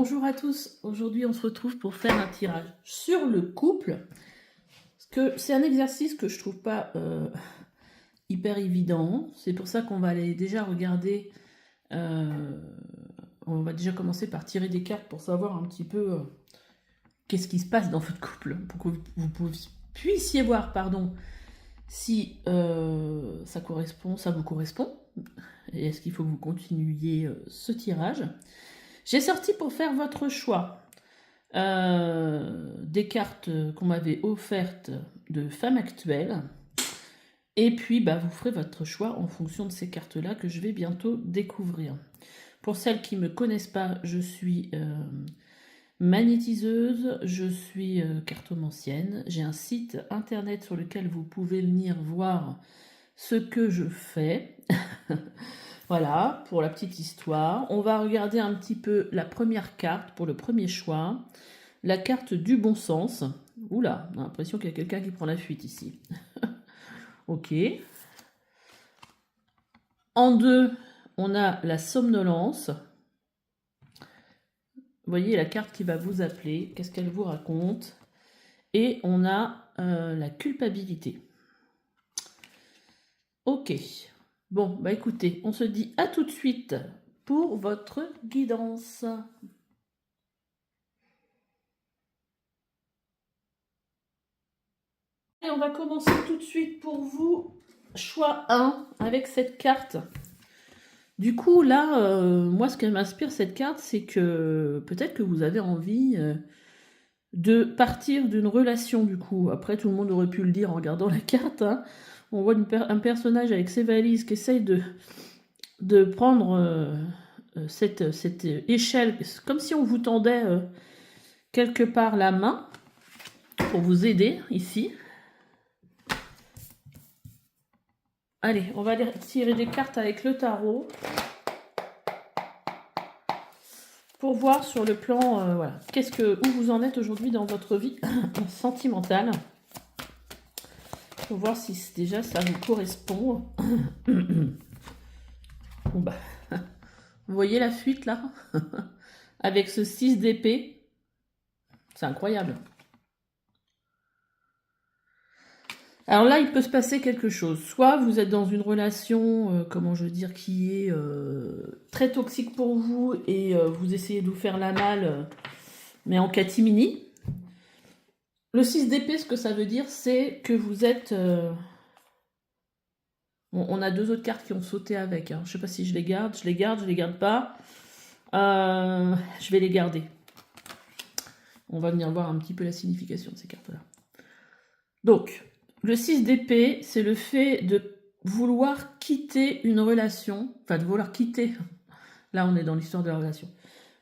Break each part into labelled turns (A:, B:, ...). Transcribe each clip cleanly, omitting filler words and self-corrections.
A: Bonjour à tous, aujourd'hui on se retrouve pour faire un tirage sur le couple. Parce que c'est un exercice que je trouve pas hyper évident, c'est pour ça qu'on va aller déjà regarder, on va déjà commencer par tirer des cartes pour savoir un petit peu qu'est-ce qui se passe dans votre couple, pour que vous puissiez voir, pardon, si ça vous correspond, et est-ce qu'il faut que vous continuiez ce tirage. J'ai sorti pour faire votre choix des cartes qu'on m'avait offertes de femmes actuelles. Et puis, vous ferez votre choix en fonction de ces cartes-là que je vais bientôt découvrir. Pour celles qui ne me connaissent pas, je suis magnétiseuse, je suis cartomancienne. J'ai un site internet sur lequel vous pouvez venir voir ce que je fais. Voilà, pour la petite histoire. On va regarder un petit peu la première carte pour le premier choix. La carte du bon sens. Oula, on a l'impression qu'il y a quelqu'un qui prend la fuite ici. Ok. En deux, on a la somnolence. Vous voyez la carte qui va vous appeler. Qu'est-ce qu'elle vous raconte? Et on a la culpabilité. Ok. Bon, écoutez, on se dit à tout de suite pour votre guidance. Et on va commencer tout de suite pour vous. Choix 1 avec cette carte. Du coup, là, moi, ce qu'elle m'inspire, cette carte, c'est que peut-être que vous avez envie de partir d'une relation, du coup. Après, tout le monde aurait pu le dire en regardant la carte, hein. On voit un personnage avec ses valises qui essaye de prendre cette échelle, comme si on vous tendait quelque part la main pour vous aider ici. Allez, on va aller tirer des cartes avec le tarot pour voir sur le plan, voilà, où vous en êtes aujourd'hui dans votre vie sentimentale. Pour voir si déjà ça vous correspond. Bon vous voyez la fuite là avec ce 6 d'épée. C'est incroyable. Alors là, il peut se passer quelque chose. Soit vous êtes dans une relation, comment je veux dire, qui est très toxique pour vous et vous essayez de vous faire la malle, mais en catimini. Le 6 d'épée, ce que ça veut dire, c'est que vous êtes... Bon, on a deux autres cartes qui ont sauté avec. Hein. Je ne sais pas si je les garde, je les garde pas. Je vais les garder. On va venir voir un petit peu la signification de ces cartes-là. Donc, le 6 d'épée, c'est le fait de vouloir quitter une relation, enfin de vouloir quitter, là on est dans l'histoire de la relation,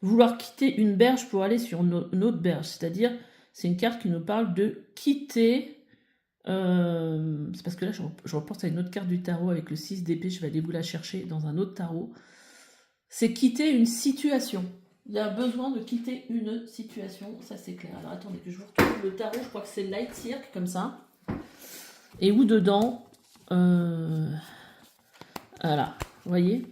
A: vouloir quitter une berge pour aller sur une autre berge, c'est-à-dire c'est une carte qui nous parle de quitter, c'est parce que là je reporte à une autre carte du tarot avec le 6 d'épée, je vais aller vous la chercher dans un autre tarot, c'est quitter une situation. Il y a besoin de quitter une situation, ça c'est clair. Alors attendez que je vous retrouve le tarot, je crois que c'est Light Circle, comme ça. Et où dedans, voilà, vous voyez,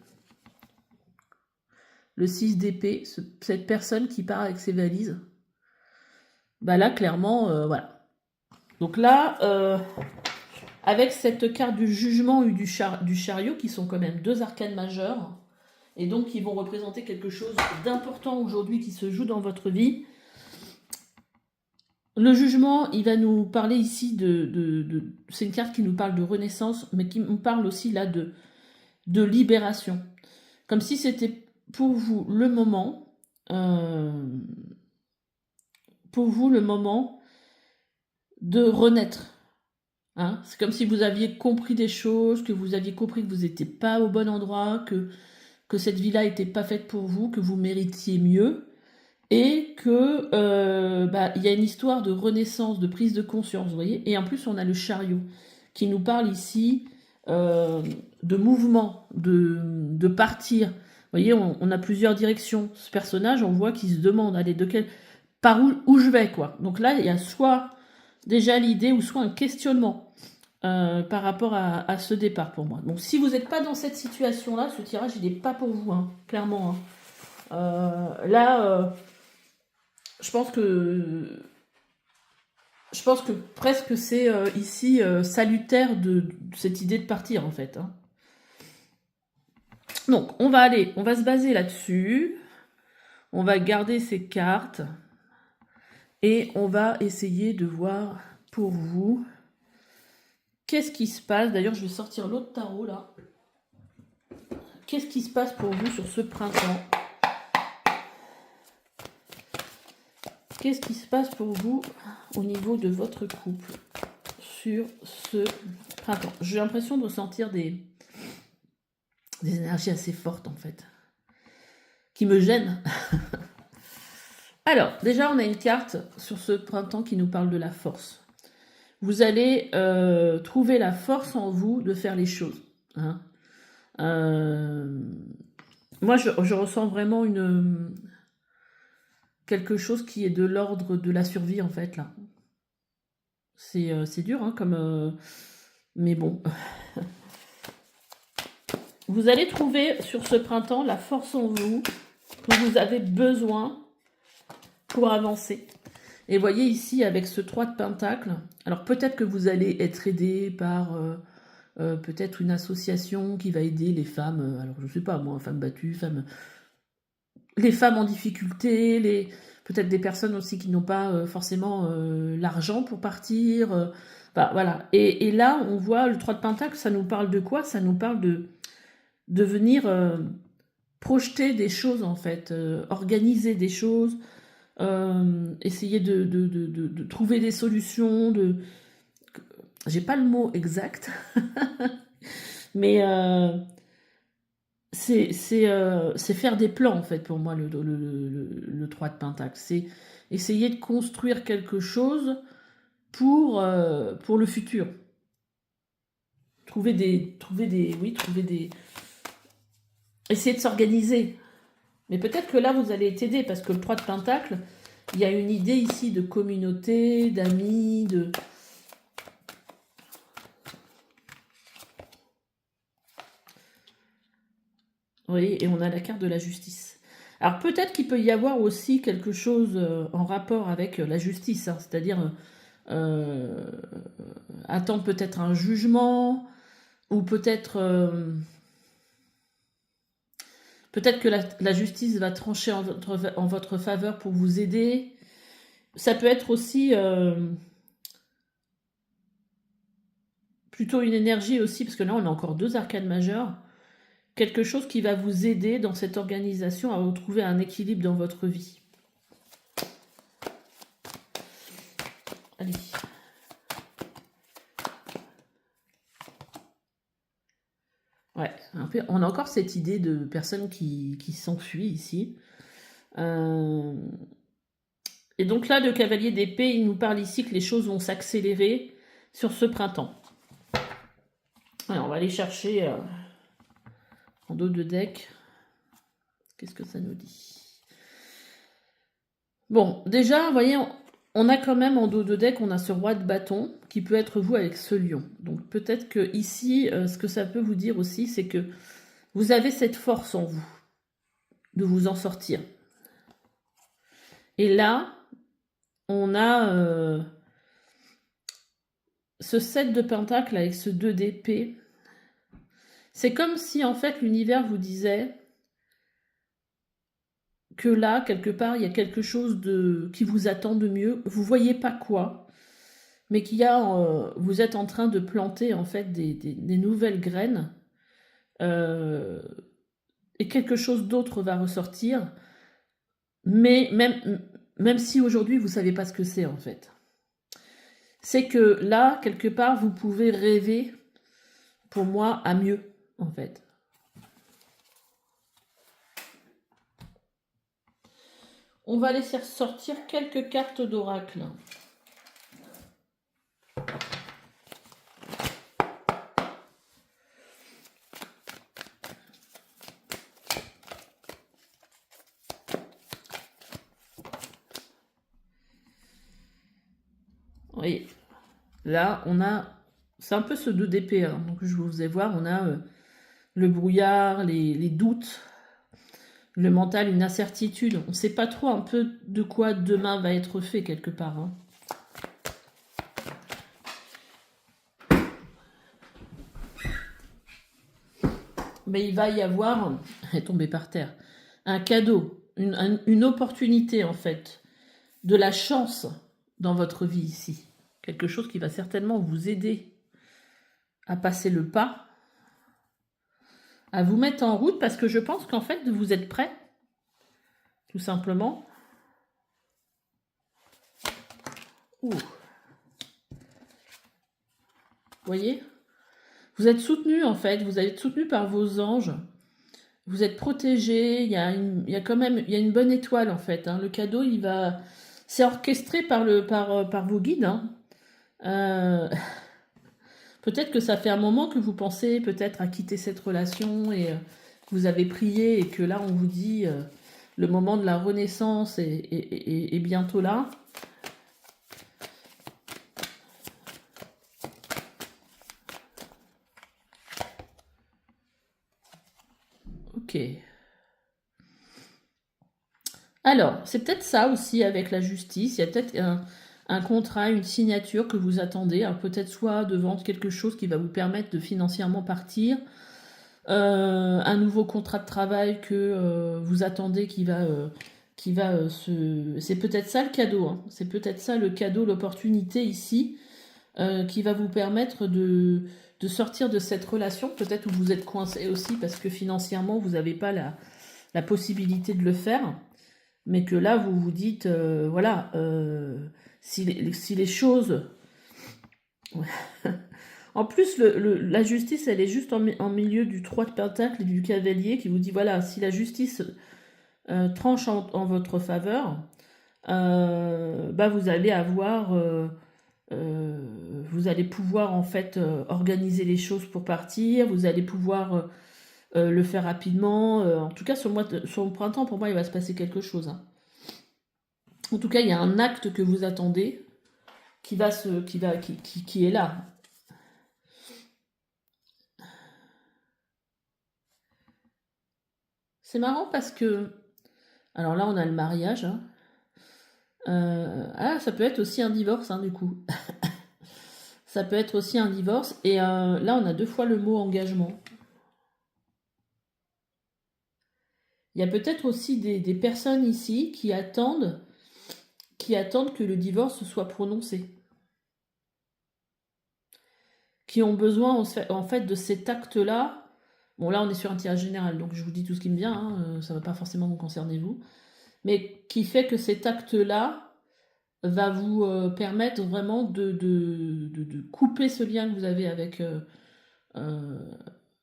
A: le 6 d'épée, cette personne qui part avec ses valises, là clairement, voilà. Donc là, avec cette carte du jugement ou du chariot, qui sont quand même deux arcanes majeures, et donc qui vont représenter quelque chose d'important aujourd'hui qui se joue dans votre vie. Le jugement, il va nous parler ici c'est une carte qui nous parle de renaissance, mais qui nous parle aussi là de libération. Comme si c'était pour vous le moment, de renaître. Hein, c'est comme si vous aviez compris des choses, que vous aviez compris que vous n'étiez pas au bon endroit, que cette vie-là n'était pas faite pour vous, que vous méritiez mieux. Et que il y a une histoire de renaissance, de prise de conscience, vous voyez. Et en plus, on a le chariot qui nous parle ici de mouvement, de partir. Vous voyez, on a plusieurs directions. Ce personnage, on voit qu'il se demande, allez, par où je vais, quoi. Donc là, il y a soit déjà l'idée ou soit un questionnement par rapport à ce départ pour moi. Donc si vous n'êtes pas dans cette situation-là, ce tirage, il n'est pas pour vous, hein, clairement. Hein. Je pense que presque c'est ici salutaire de cette idée de partir en fait. Hein. Donc on va se baser là-dessus. On va garder ces cartes et on va essayer de voir pour vous qu'est-ce qui se passe. D'ailleurs, je vais sortir l'autre tarot là. Qu'est-ce qui se passe pour vous sur ce printemps? Qu'est-ce qui se passe pour vous au niveau de votre couple sur ce printemps? J'ai l'impression de ressentir des énergies assez fortes en fait, qui me gênent. Alors, déjà, on a une carte sur ce printemps qui nous parle de la force. Vous allez trouver la force en vous de faire les choses. Hein. Moi, je ressens vraiment quelque chose qui est de l'ordre de la survie, en fait, là. C'est dur, hein, comme... mais bon. Vous allez trouver sur ce printemps la force en vous que vous avez besoin pour avancer. Et voyez ici, avec ce 3 de Pentacle, alors peut-être que vous allez être aidé par peut-être une association qui va aider les femmes, alors je sais pas moi, femmes battues, les femmes en difficulté, peut-être des personnes aussi qui n'ont pas forcément l'argent pour partir. Bah, voilà. Et là, on voit le 3 de Pentacle, ça nous parle de quoi? Ça nous parle de venir projeter des choses en fait, organiser des choses, essayer de trouver des solutions, j'ai pas le mot exact, mais c'est faire des plans en fait pour moi le 3 de Pentacle. C'est essayer de construire quelque chose pour le futur. Essayer de s'organiser. Mais peut-être que là vous allez être aidé parce que le 3 de Pentacle, il y a une idée ici de communauté, d'amis, de... Oui, et on a la carte de la justice. Alors peut-être qu'il peut y avoir aussi quelque chose en rapport avec la justice, hein, c'est-à-dire attendre peut-être un jugement, ou peut-être que la justice va trancher en votre faveur pour vous aider. Ça peut être aussi plutôt une énergie aussi, parce que là on a encore 2 arcanes majeures, quelque chose qui va vous aider dans cette organisation à retrouver un équilibre dans votre vie. Allez. Ouais, on a encore cette idée de personnes qui s'enfuient ici. Et donc là, le cavalier d'épée, il nous parle ici que les choses vont s'accélérer sur ce printemps. Alors, on va aller chercher en dos de deck. Qu'est-ce que ça nous dit? Bon, déjà, vous voyez, on a quand même en dos de deck, on a ce roi de bâton qui peut être vous avec ce lion. Donc peut-être que ici, ce que ça peut vous dire aussi, c'est que vous avez cette force en vous de vous en sortir. Et là, on a ce 7 de pentacle avec ce 2 d'épée. C'est comme si en fait l'univers vous disait que là, quelque part, il y a quelque chose qui vous attend de mieux. Vous voyez pas quoi, mais vous êtes en train de planter en fait des nouvelles graines, et quelque chose d'autre va ressortir. Mais même si aujourd'hui vous savez pas ce que c'est en fait, c'est que là, quelque part, vous pouvez rêver, pour moi, à mieux en fait. On va laisser sortir quelques cartes d'oracle. Oui, là, on a... C'est un peu ce 2 d'épée, hein, donc je vous ai voir, on a le brouillard, les doutes, Le mental, une incertitude. On ne sait pas trop un peu de quoi demain va être fait quelque part. Hein. Mais il va y avoir, elle est tombée par terre, un cadeau, une opportunité en fait, de la chance dans votre vie ici. Quelque chose qui va certainement vous aider à passer le pas, à vous mettre en route, parce que je pense qu'en fait, vous êtes prêts, tout simplement. Ouh. Vous voyez ? Vous êtes soutenu en fait, vous êtes soutenu par vos anges. Vous êtes protégé, il y a une bonne étoile en fait. Hein. Le cadeau, c'est orchestré par vos guides. Hein. Peut-être que ça fait un moment que vous pensez peut-être à quitter cette relation et que vous avez prié et que là on vous dit le moment de la renaissance est bientôt là. Ok. Alors, c'est peut-être ça aussi avec la justice. Il y a peut-être un contrat, une signature que vous attendez. Alors, peut-être soit de vendre quelque chose qui va vous permettre de financièrement partir. Un nouveau contrat de travail que vous attendez c'est peut-être ça le cadeau. Hein. C'est peut-être ça le cadeau, l'opportunité ici qui va vous permettre de sortir de cette relation. Peut-être où vous êtes coincé aussi parce que financièrement, vous n'avez pas la possibilité de le faire. Mais que là, vous vous dites, voilà, si les choses... En plus, la justice, elle est juste en milieu du 3 de Pentacle et du cavalier qui vous dit, voilà, si la justice tranche en votre faveur, bah vous allez avoir... vous allez pouvoir en fait organiser les choses pour partir, vous allez pouvoir le faire rapidement. En tout cas, sur le printemps, pour moi, il va se passer quelque chose. Hein. En tout cas, il y a un acte que vous attendez qui est là. C'est marrant parce que, alors là, on a le mariage. Hein. Ça peut être aussi un divorce, hein, du coup. Ça peut être aussi un divorce. Et là, on a 2 fois le mot engagement. Il y a peut-être aussi des personnes ici qui attendent que le divorce soit prononcé. Qui ont besoin en fait de cet acte-là. Bon, là, on est sur un tirage général, donc je vous dis tout ce qui me vient, hein, ça ne va pas forcément vous concerner vous. Mais qui fait que cet acte-là va vous permettre vraiment de couper ce lien que vous avez avec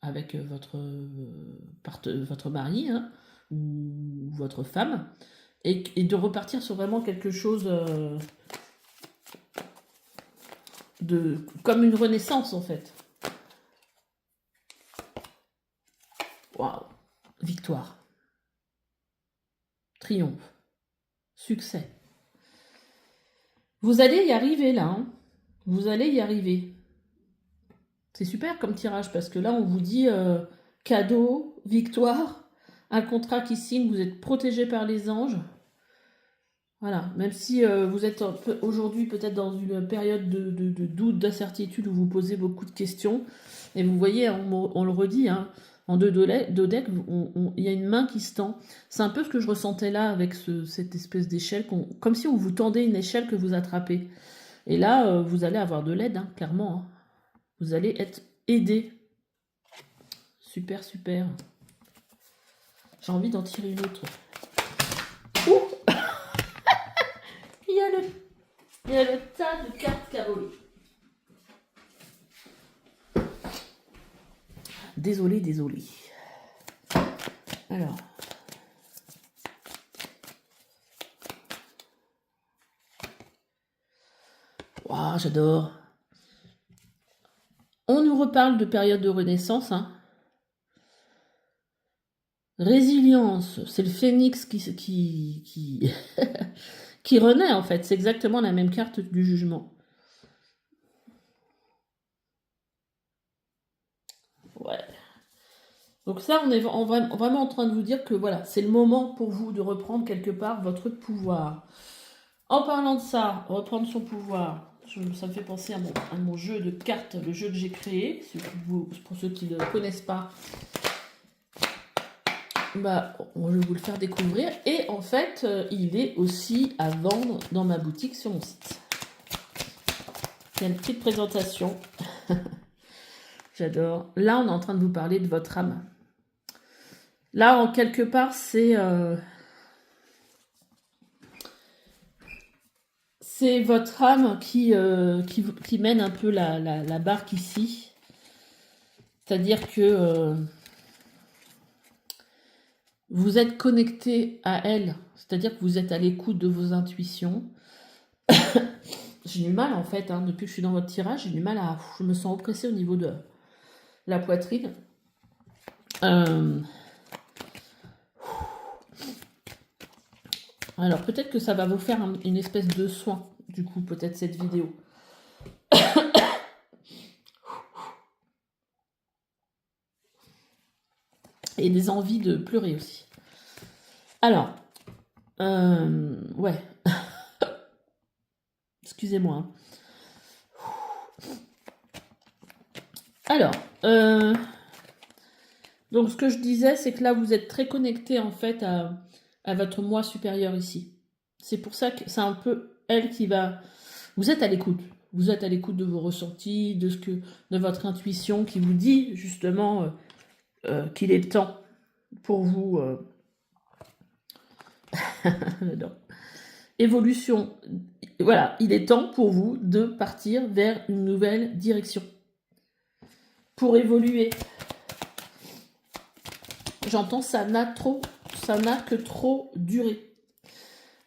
A: votre mari hein, ou votre femme, et de repartir sur vraiment quelque chose comme une renaissance en fait. Waouh, victoire, triomphe, succès. Vous allez y arriver là, hein. Vous allez y arriver. C'est super comme tirage parce que là on vous dit cadeau, victoire, un contrat qui signe, vous êtes protégé par les anges. Voilà, même si vous êtes aujourd'hui peut-être dans une période de doute, d'incertitude où vous posez beaucoup de questions, et vous voyez, on le redit, hein, en deux decks, il y a une main qui se tend. C'est un peu ce que je ressentais là avec cette espèce d'échelle, comme si on vous tendait une échelle que vous attrapez. Et là, vous allez avoir de l'aide, hein, clairement. Hein. Vous allez être aidé. Super, super. J'ai envie d'en tirer une autre. Ouh il y a le tas de cartes Caroli. Désolé. Alors. Waouh, j'adore. On nous reparle de période de renaissance. Hein. Résilience, c'est le phénix qui qui renaît en fait. C'est exactement la même carte du jugement. Ouais. Donc ça, on est vraiment en train de vous dire que voilà, c'est le moment pour vous de reprendre quelque part votre pouvoir. En parlant de ça, reprendre son pouvoir, ça me fait penser à mon jeu de cartes, le jeu que j'ai créé. Pour ceux qui ne le connaissent pas, bah, je vais vous le faire découvrir. Et en fait, il est aussi à vendre dans ma boutique sur mon site. Il y a une petite présentation. J'adore. Là, on est en train de vous parler de votre âme. Là, en quelque part, c'est votre âme qui mène un peu la barque ici. C'est-à-dire que vous êtes connecté à elle. C'est-à-dire que vous êtes à l'écoute de vos intuitions. J'ai du mal, en fait, hein, depuis que je suis dans votre tirage, j'ai du mal à... Je me sens oppressée au niveau de la poitrine. Alors, peut-être que ça va vous faire une espèce de soin, du coup, peut-être cette vidéo. Et des envies de pleurer aussi. Alors, ouais. Excusez-moi. Hein. Alors, donc ce que je disais, c'est que là, vous êtes très connecté, en fait, à votre moi supérieur ici. C'est pour ça que c'est un peu elle qui va... Vous êtes à l'écoute. Vous êtes à l'écoute de vos ressentis, de votre intuition qui vous dit justement qu'il est temps pour vous... Évolution. Voilà, il est temps pour vous de partir vers une nouvelle direction. Pour évoluer. J'entends ça n'a que trop duré.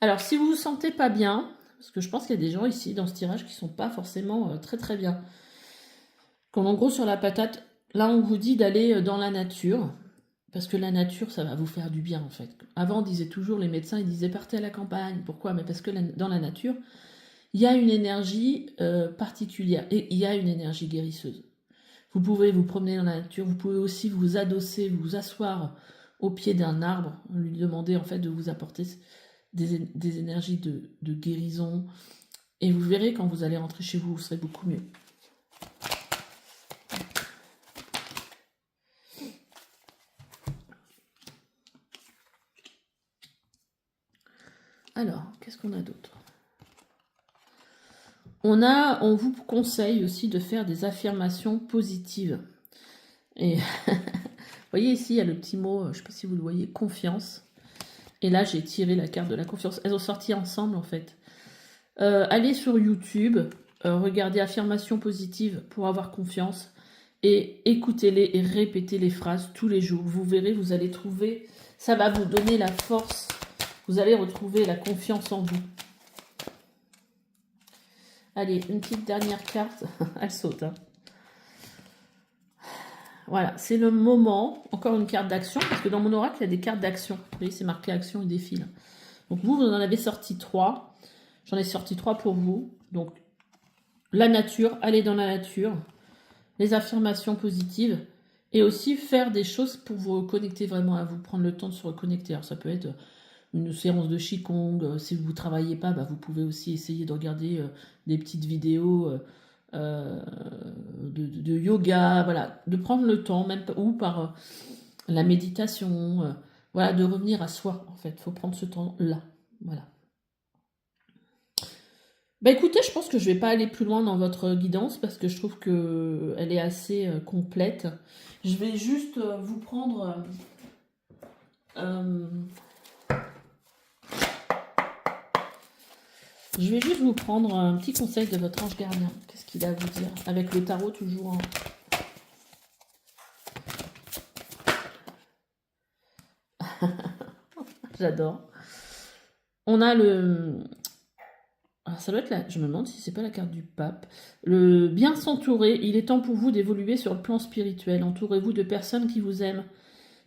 A: Alors, si vous vous sentez pas bien, parce que je pense qu'il y a des gens ici dans ce tirage qui sont pas forcément très très bien. Quand en gros sur la patate, là on vous dit d'aller dans la nature, parce que la nature ça va vous faire du bien en fait. Avant on disait toujours, les médecins ils disaient partez à la campagne. Pourquoi? Mais parce que dans la nature, il y a une énergie particulière et il y a une énergie guérisseuse. Vous pouvez vous promener dans la nature, vous pouvez aussi vous adosser, vous asseoir au pied d'un arbre, lui demander en fait de vous apporter des énergies de guérison. Et vous verrez quand vous allez rentrer chez vous, vous serez beaucoup mieux. Alors, qu'est-ce qu'on a d'autre? On vous conseille aussi de faire des affirmations positives. Et vous voyez ici, il y a le petit mot, je ne sais pas si vous le voyez, confiance. Et là, j'ai tiré la carte de la confiance. Elles ont sorti ensemble, en fait. Allez sur YouTube, regardez affirmations positives pour avoir confiance. Et écoutez-les et répétez les phrases tous les jours. Vous verrez, vous allez trouver, ça va vous donner la force. Vous allez retrouver la confiance en vous. Allez, une petite dernière carte. Elle saute. Hein. Voilà, c'est le moment. Encore une carte d'action, parce que dans mon oracle, il y a des cartes d'action. Vous voyez, c'est marqué action et défile. Donc vous en avez sorti 3. J'en ai sorti 3 pour vous. Donc, la nature, aller dans la nature. Les affirmations positives. Et aussi faire des choses pour vous reconnecter vraiment à vous. Prendre le temps de se reconnecter. Alors ça peut être une séance de Qigong. Si vous ne travaillez pas, bah, vous pouvez aussi essayer de regarder des petites vidéos de yoga, voilà, de prendre le temps, même ou par la méditation, voilà, de revenir à soi, en fait. Il faut prendre ce temps-là, voilà. Bah écoutez, je pense que je vais pas aller plus loin dans votre guidance parce que je trouve que elle est assez complète. Je vais juste vous prendre... je vais juste vous prendre un petit conseil de votre ange gardien. Qu'est-ce qu'il a à vous dire? Avec le tarot toujours en... J'adore. On a le... Ah, ça doit être là. Je me demande si c'est pas la carte du pape. Le bien s'entourer. Il est temps pour vous d'évoluer sur le plan spirituel. Entourez-vous de personnes qui vous aiment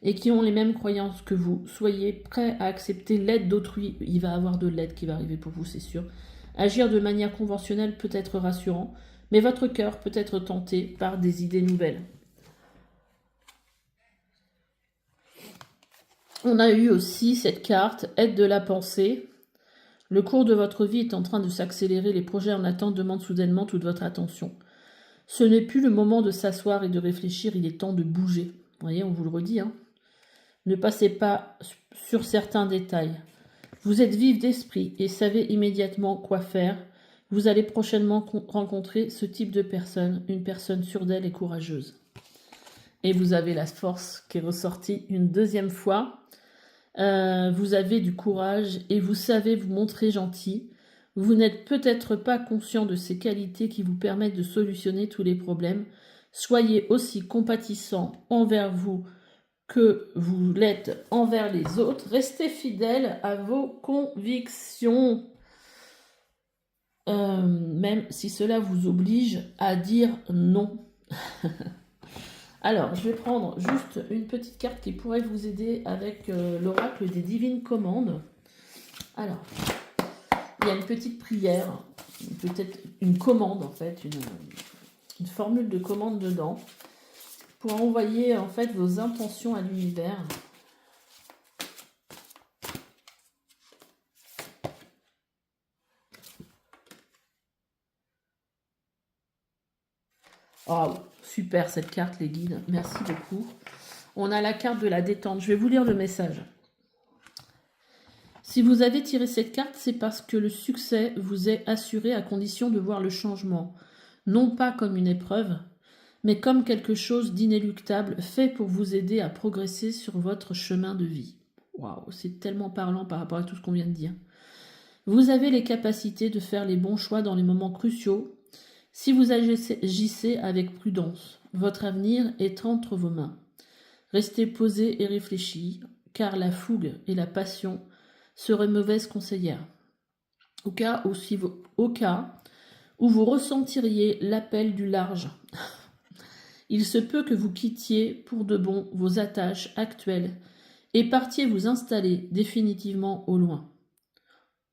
A: et qui ont les mêmes croyances que vous. Soyez prêts à accepter l'aide d'autrui. Il va y avoir de l'aide qui va arriver pour vous, c'est sûr. Agir de manière conventionnelle peut être rassurant, mais votre cœur peut être tenté par des idées nouvelles. On a eu aussi cette carte, aide de la pensée. Le cours de votre vie est en train de s'accélérer. Les projets en attente demandent soudainement toute votre attention. Ce n'est plus le moment de s'asseoir et de réfléchir, il est temps de bouger. Vous voyez, on vous le redit. Hein. Ne passez pas sur certains détails. Vous êtes vif d'esprit et savez immédiatement quoi faire. Vous allez prochainement rencontrer ce type de personne, une personne sûre d'elle et courageuse. Et vous avez la force qui est ressortie une deuxième fois. Vous avez du courage et vous savez vous montrer gentil. Vous n'êtes peut-être pas conscient de ces qualités qui vous permettent de solutionner tous les problèmes. Soyez aussi compatissant envers vous que vous l'êtes envers les autres. Restez fidèle à vos convictions, même si cela vous oblige à dire non. Alors, je vais prendre juste une petite carte qui pourrait vous aider avec l'oracle des divines commandes. Alors, il y a une petite prière, peut-être une commande en fait, une formule de commande dedans, pour envoyer en fait vos intentions à l'univers. Oh, super cette carte les guides, merci beaucoup. On a la carte de la détente, je vais vous lire le message. Si vous avez tiré cette carte, c'est parce que le succès vous est assuré à condition de voir le changement, non pas comme une épreuve, mais comme quelque chose d'inéluctable fait pour vous aider à progresser sur votre chemin de vie. Waouh, c'est tellement parlant par rapport à tout ce qu'on vient de dire. Vous avez les capacités de faire les bons choix dans les moments cruciaux si vous agissez avec prudence. Votre avenir est entre vos mains. Restez posé et réfléchi, car la fougue et la passion seraient mauvaises conseillères. Au cas où vous ressentiriez l'appel du large, il se peut que vous quittiez pour de bon vos attaches actuelles et partiez vous installer définitivement au loin.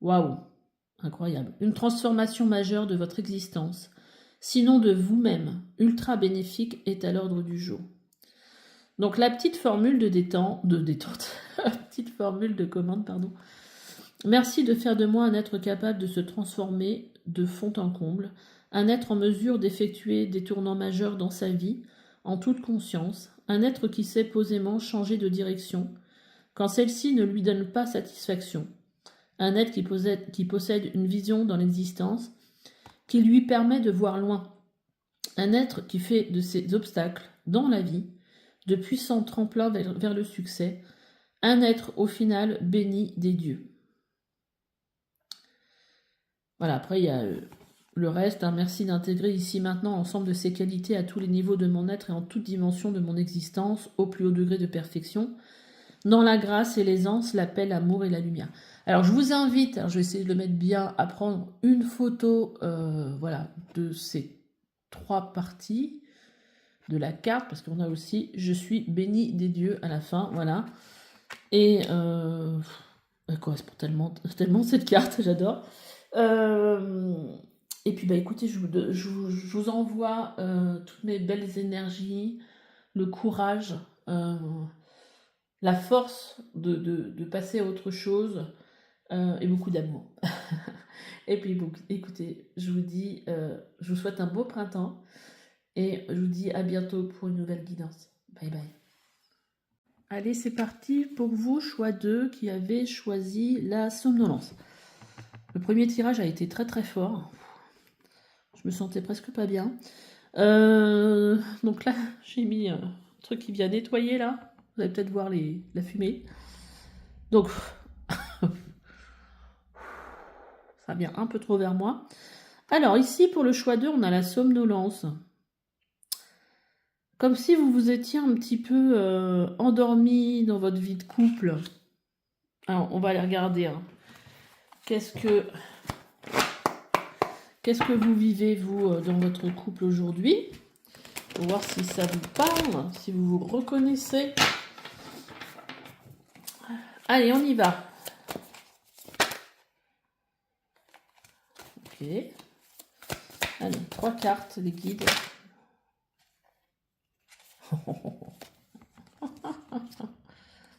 A: Waouh, incroyable. Une transformation majeure de votre existence, sinon de vous-même, ultra bénéfique, est à l'ordre du jour. Donc la petite formule de détente, la petite formule de commande, pardon. Merci de faire de moi un être capable de se transformer de fond en comble, un être en mesure d'effectuer des tournants majeurs dans sa vie, en toute conscience, un être qui sait posément changer de direction quand celle-ci ne lui donne pas satisfaction, un être qui possède une vision dans l'existence qui lui permet de voir loin, un être qui fait de ses obstacles dans la vie de puissants tremplins vers le succès, un être au final béni des dieux. Voilà, après il y a le reste. Merci d'intégrer ici maintenant l'ensemble de ces qualités à tous les niveaux de mon être et en toute dimension de mon existence, au plus haut degré de perfection, dans la grâce et l'aisance, la paix, l'amour et la lumière. Alors je vous invite, je vais essayer de le mettre bien, à prendre une photo voilà, de ces trois parties de la carte, parce qu'on a aussi je suis béni des dieux à la fin, voilà. Et elle correspond tellement cette carte, j'adore. Et puis écoutez, je vous envoie toutes mes belles énergies, le courage, la force de passer à autre chose, et beaucoup d'amour. Et puis écoutez, je vous souhaite un beau printemps et je vous dis à bientôt pour une nouvelle guidance. Bye bye. Allez, c'est parti pour vous, choix 2, qui avez choisi la somnolence. Le premier tirage a été très très fort. Je me sentais presque pas bien. Donc là, j'ai mis un truc qui vient nettoyer là. Vous allez peut-être voir la fumée. Donc, ça vient un peu trop vers moi. Alors ici, pour le choix 2, on a la somnolence. Comme si vous vous étiez un petit peu endormi dans votre vie de couple. Alors, on va aller regarder. Hein. Qu'est-ce que vous vivez, vous, dans votre couple aujourd'hui? Pour voir si ça vous parle, si vous vous reconnaissez. Allez, on y va. Ok. Allez, 3 cartes, les guides.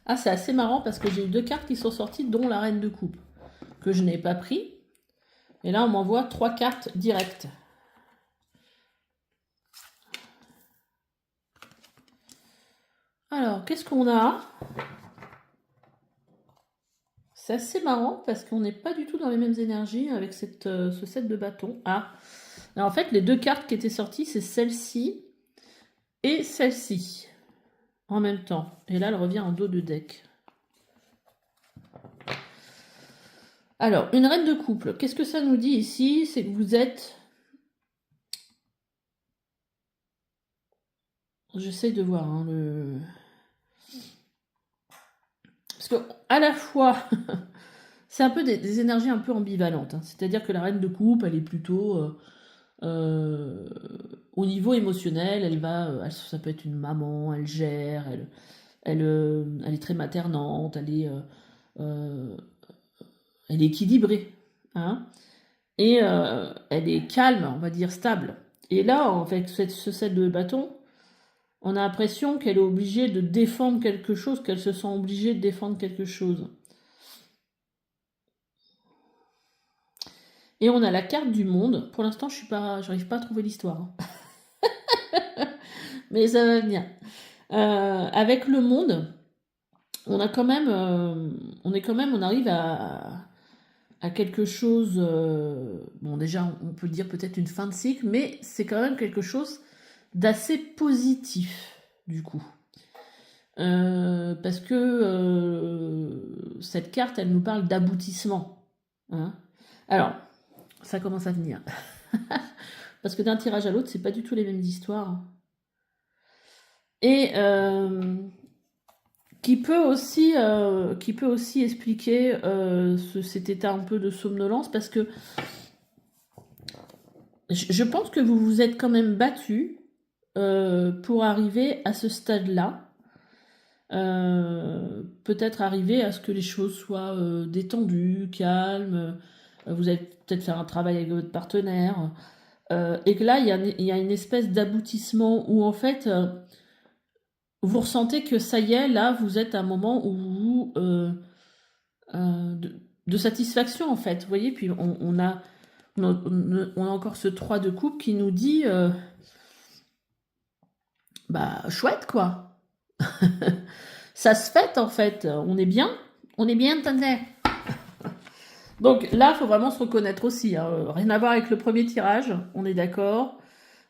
A: Ah, c'est assez marrant parce que j'ai eu 2 cartes qui sont sorties, dont la reine de coupe, que je n'ai pas pris. Et là, on m'envoie 3 cartes directes. Alors, qu'est-ce qu'on a? C'est assez marrant parce qu'on n'est pas du tout dans les mêmes énergies avec ce set de bâtons. Ah, alors en fait, les 2 cartes qui étaient sorties, c'est celle-ci et celle-ci en même temps. Et là, elle revient en dos de deck. Alors, une reine de couple, qu'est-ce que ça nous dit ici? C'est que vous êtes... J'essaie de voir hein, le... Parce que à la fois, c'est un peu des énergies un peu ambivalentes. Hein. C'est-à-dire que la reine de coupe, elle est plutôt au niveau émotionnel. Elle va, ça peut être une maman, elle gère, elle est très maternante, elle est équilibrée, hein. Et elle est calme, on va dire stable. Et là, en fait, ce set de bâtons, on a l'impression qu'elle est obligée de défendre quelque chose, qu'elle se sent obligée de défendre quelque chose. Et on a la carte du monde. Pour l'instant, j'arrive pas à trouver l'histoire. Mais ça va venir. Avec le monde, on a quand même, on arrive à quelque chose. Bon, déjà, on peut dire peut-être une fin de cycle, mais c'est quand même quelque chose d'assez positif, du coup. Parce que cette carte, elle nous parle d'aboutissement. Hein. Alors, ça commence à venir. Parce que d'un tirage à l'autre, c'est pas du tout les mêmes histoires. Et qui peut aussi expliquer cet état un peu de somnolence, parce que je pense que vous vous êtes quand même battu pour arriver à ce stade-là. Peut-être arriver à ce que les choses soient détendues, calmes. Vous allez peut-être faire un travail avec votre partenaire. Et que là, il y a une espèce d'aboutissement où en fait, vous ressentez que ça y est, là, vous êtes à un moment où vous... de satisfaction en fait. Vous voyez, puis on a encore ce 3 de coupe qui nous dit bah chouette quoi. Ça se fête en fait, on est bien, t'entends. Donc là, il faut vraiment se reconnaître aussi. Hein. Rien à voir avec le premier tirage, on est d'accord.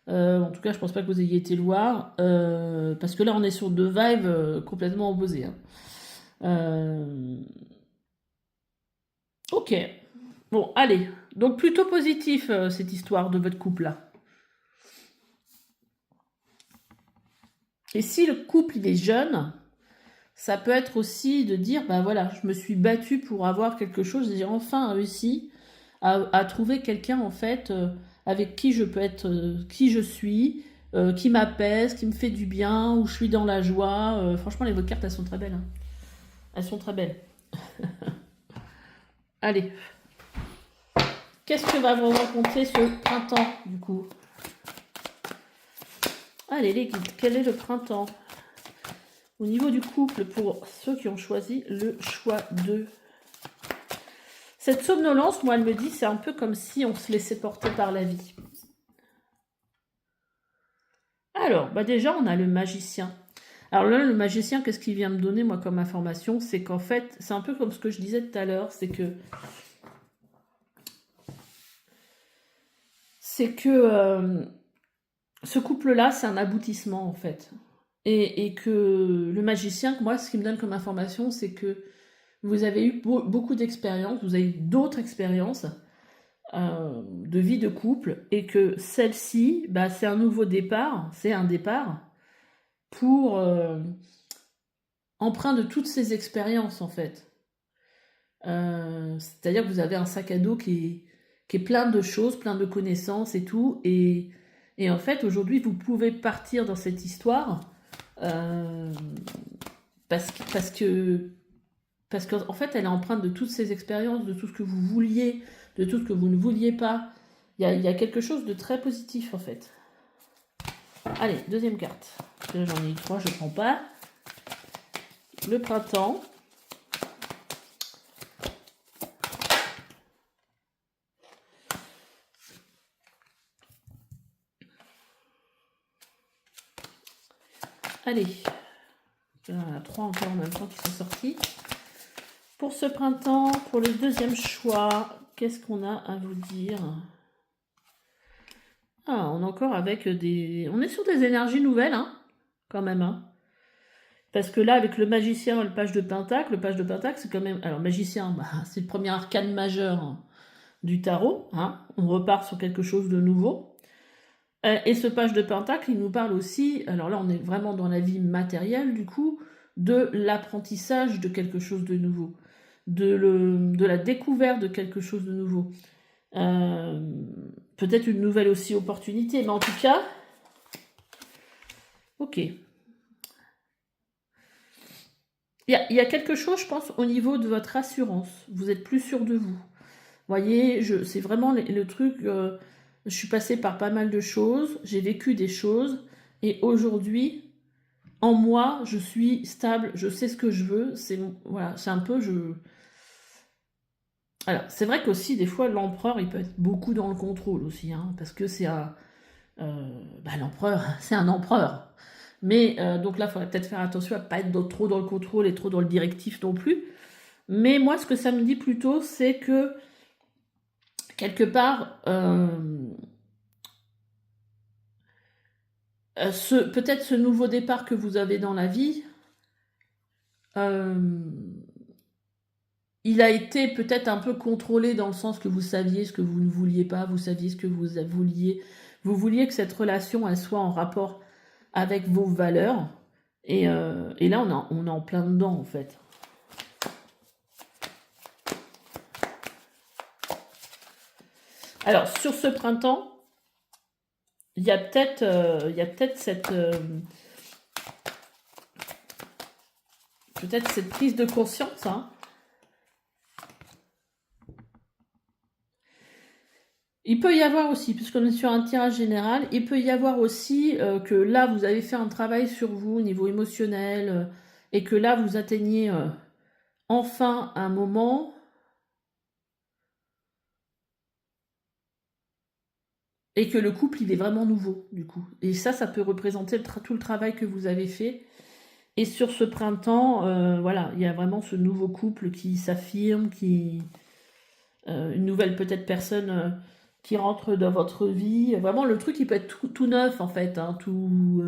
A: En tout cas, je pense pas que vous ayez été le voir. Parce que là, on est sur 2 vibes complètement opposées. Hein. Ok. Bon, allez. Donc plutôt positif cette histoire de votre couple là. Et si le couple il est jeune, ça peut être aussi de dire, bah voilà, je me suis battue pour avoir quelque chose, j'ai enfin réussi à trouver quelqu'un en fait avec qui je peux être qui je suis, qui m'apaise, qui me fait du bien, où je suis dans la joie. Franchement, les votre cartes, elles sont très belles. Hein. Elles sont très belles. Allez. Qu'est-ce que va vous raconter ce printemps, du coup? Allez, les guides, quel est le printemps? Au niveau du couple, pour ceux qui ont choisi le choix 2. Cette somnolence, moi, elle me dit, c'est un peu comme si on se laissait porter par la vie. Alors, bah déjà, on a le magicien. Alors là, le magicien, qu'est-ce qu'il vient me donner, moi, comme information? C'est qu'en fait, c'est un peu comme ce que je disais tout à l'heure, c'est que ce couple-là, c'est un aboutissement, en fait. Et que le magicien, moi, ce qui me donne comme information, c'est que vous avez eu beaucoup d'expériences, vous avez eu d'autres expériences de vie de couple, et que celle-ci, bah, c'est un nouveau départ, c'est un départ pour empreint de toutes ces expériences, en fait. C'est-à-dire que vous avez un sac à dos qui est plein de choses, plein de connaissances et tout, et en fait, aujourd'hui, vous pouvez partir dans cette histoire parce qu'en fait, elle est empreinte de toutes ces expériences, de tout ce que vous vouliez, de tout ce que vous ne vouliez pas. Il y a quelque chose de très positif, en fait. Allez, deuxième carte. J'en ai eu 3, je ne prends pas. le printemps. Allez, il y en a 3 encore en même temps qui sont sortis. Pour ce printemps, pour le deuxième choix, qu'est-ce qu'on a à vous dire? Ah, on est encore avec des... On est sur des énergies nouvelles, hein, quand même, hein. Parce que là, avec le magicien et le page de Pentacle, c'est quand même... Alors, magicien, bah, c'est le premier arcane majeur hein, du tarot, hein. On repart sur quelque chose de nouveau. Et ce page de Pentacle, il nous parle aussi, alors là on est vraiment dans la vie matérielle du coup, de l'apprentissage de quelque chose de nouveau, de la découverte de quelque chose de nouveau. Peut-être une nouvelle aussi opportunité, mais en tout cas, ok. Il y a quelque chose, je pense, au niveau de votre assurance. Vous êtes plus sûr de vous. Vous voyez, c'est vraiment le truc... je suis passée par pas mal de choses, j'ai vécu des choses, et aujourd'hui, en moi, je suis stable, je sais ce que je veux, voilà, c'est un peu... Alors, c'est vrai qu'aussi, des fois, l'empereur, il peut être beaucoup dans le contrôle aussi, hein, parce que c'est un... l'empereur, c'est un empereur. Mais, donc là, il faudrait peut-être faire attention à ne pas être trop dans le contrôle et trop dans le directif non plus. Mais moi, ce que ça me dit plutôt, c'est que quelque part, peut-être ce nouveau départ que vous avez dans la vie, il a été peut-être un peu contrôlé dans le sens que vous saviez ce que vous ne vouliez pas, vous saviez ce que vous vouliez. Vous vouliez que cette relation, elle soit en rapport avec vos valeurs. Et là, on est en plein dedans, en fait. Alors, sur ce printemps, il y a peut-être cette... peut-être cette prise de conscience, hein. Il peut y avoir aussi, puisqu'on est sur un tirage général, il peut y avoir aussi que là, vous avez fait un travail sur vous au niveau émotionnel, et que là, vous atteignez enfin un moment et que le couple, il est vraiment nouveau, du coup. Et ça peut représenter tout le travail que vous avez fait. Et sur ce printemps, voilà, il y a vraiment ce nouveau couple qui s'affirme, une nouvelle peut-être personne qui rentre dans votre vie. Vraiment, le truc, il peut être tout neuf, en fait, hein, tout...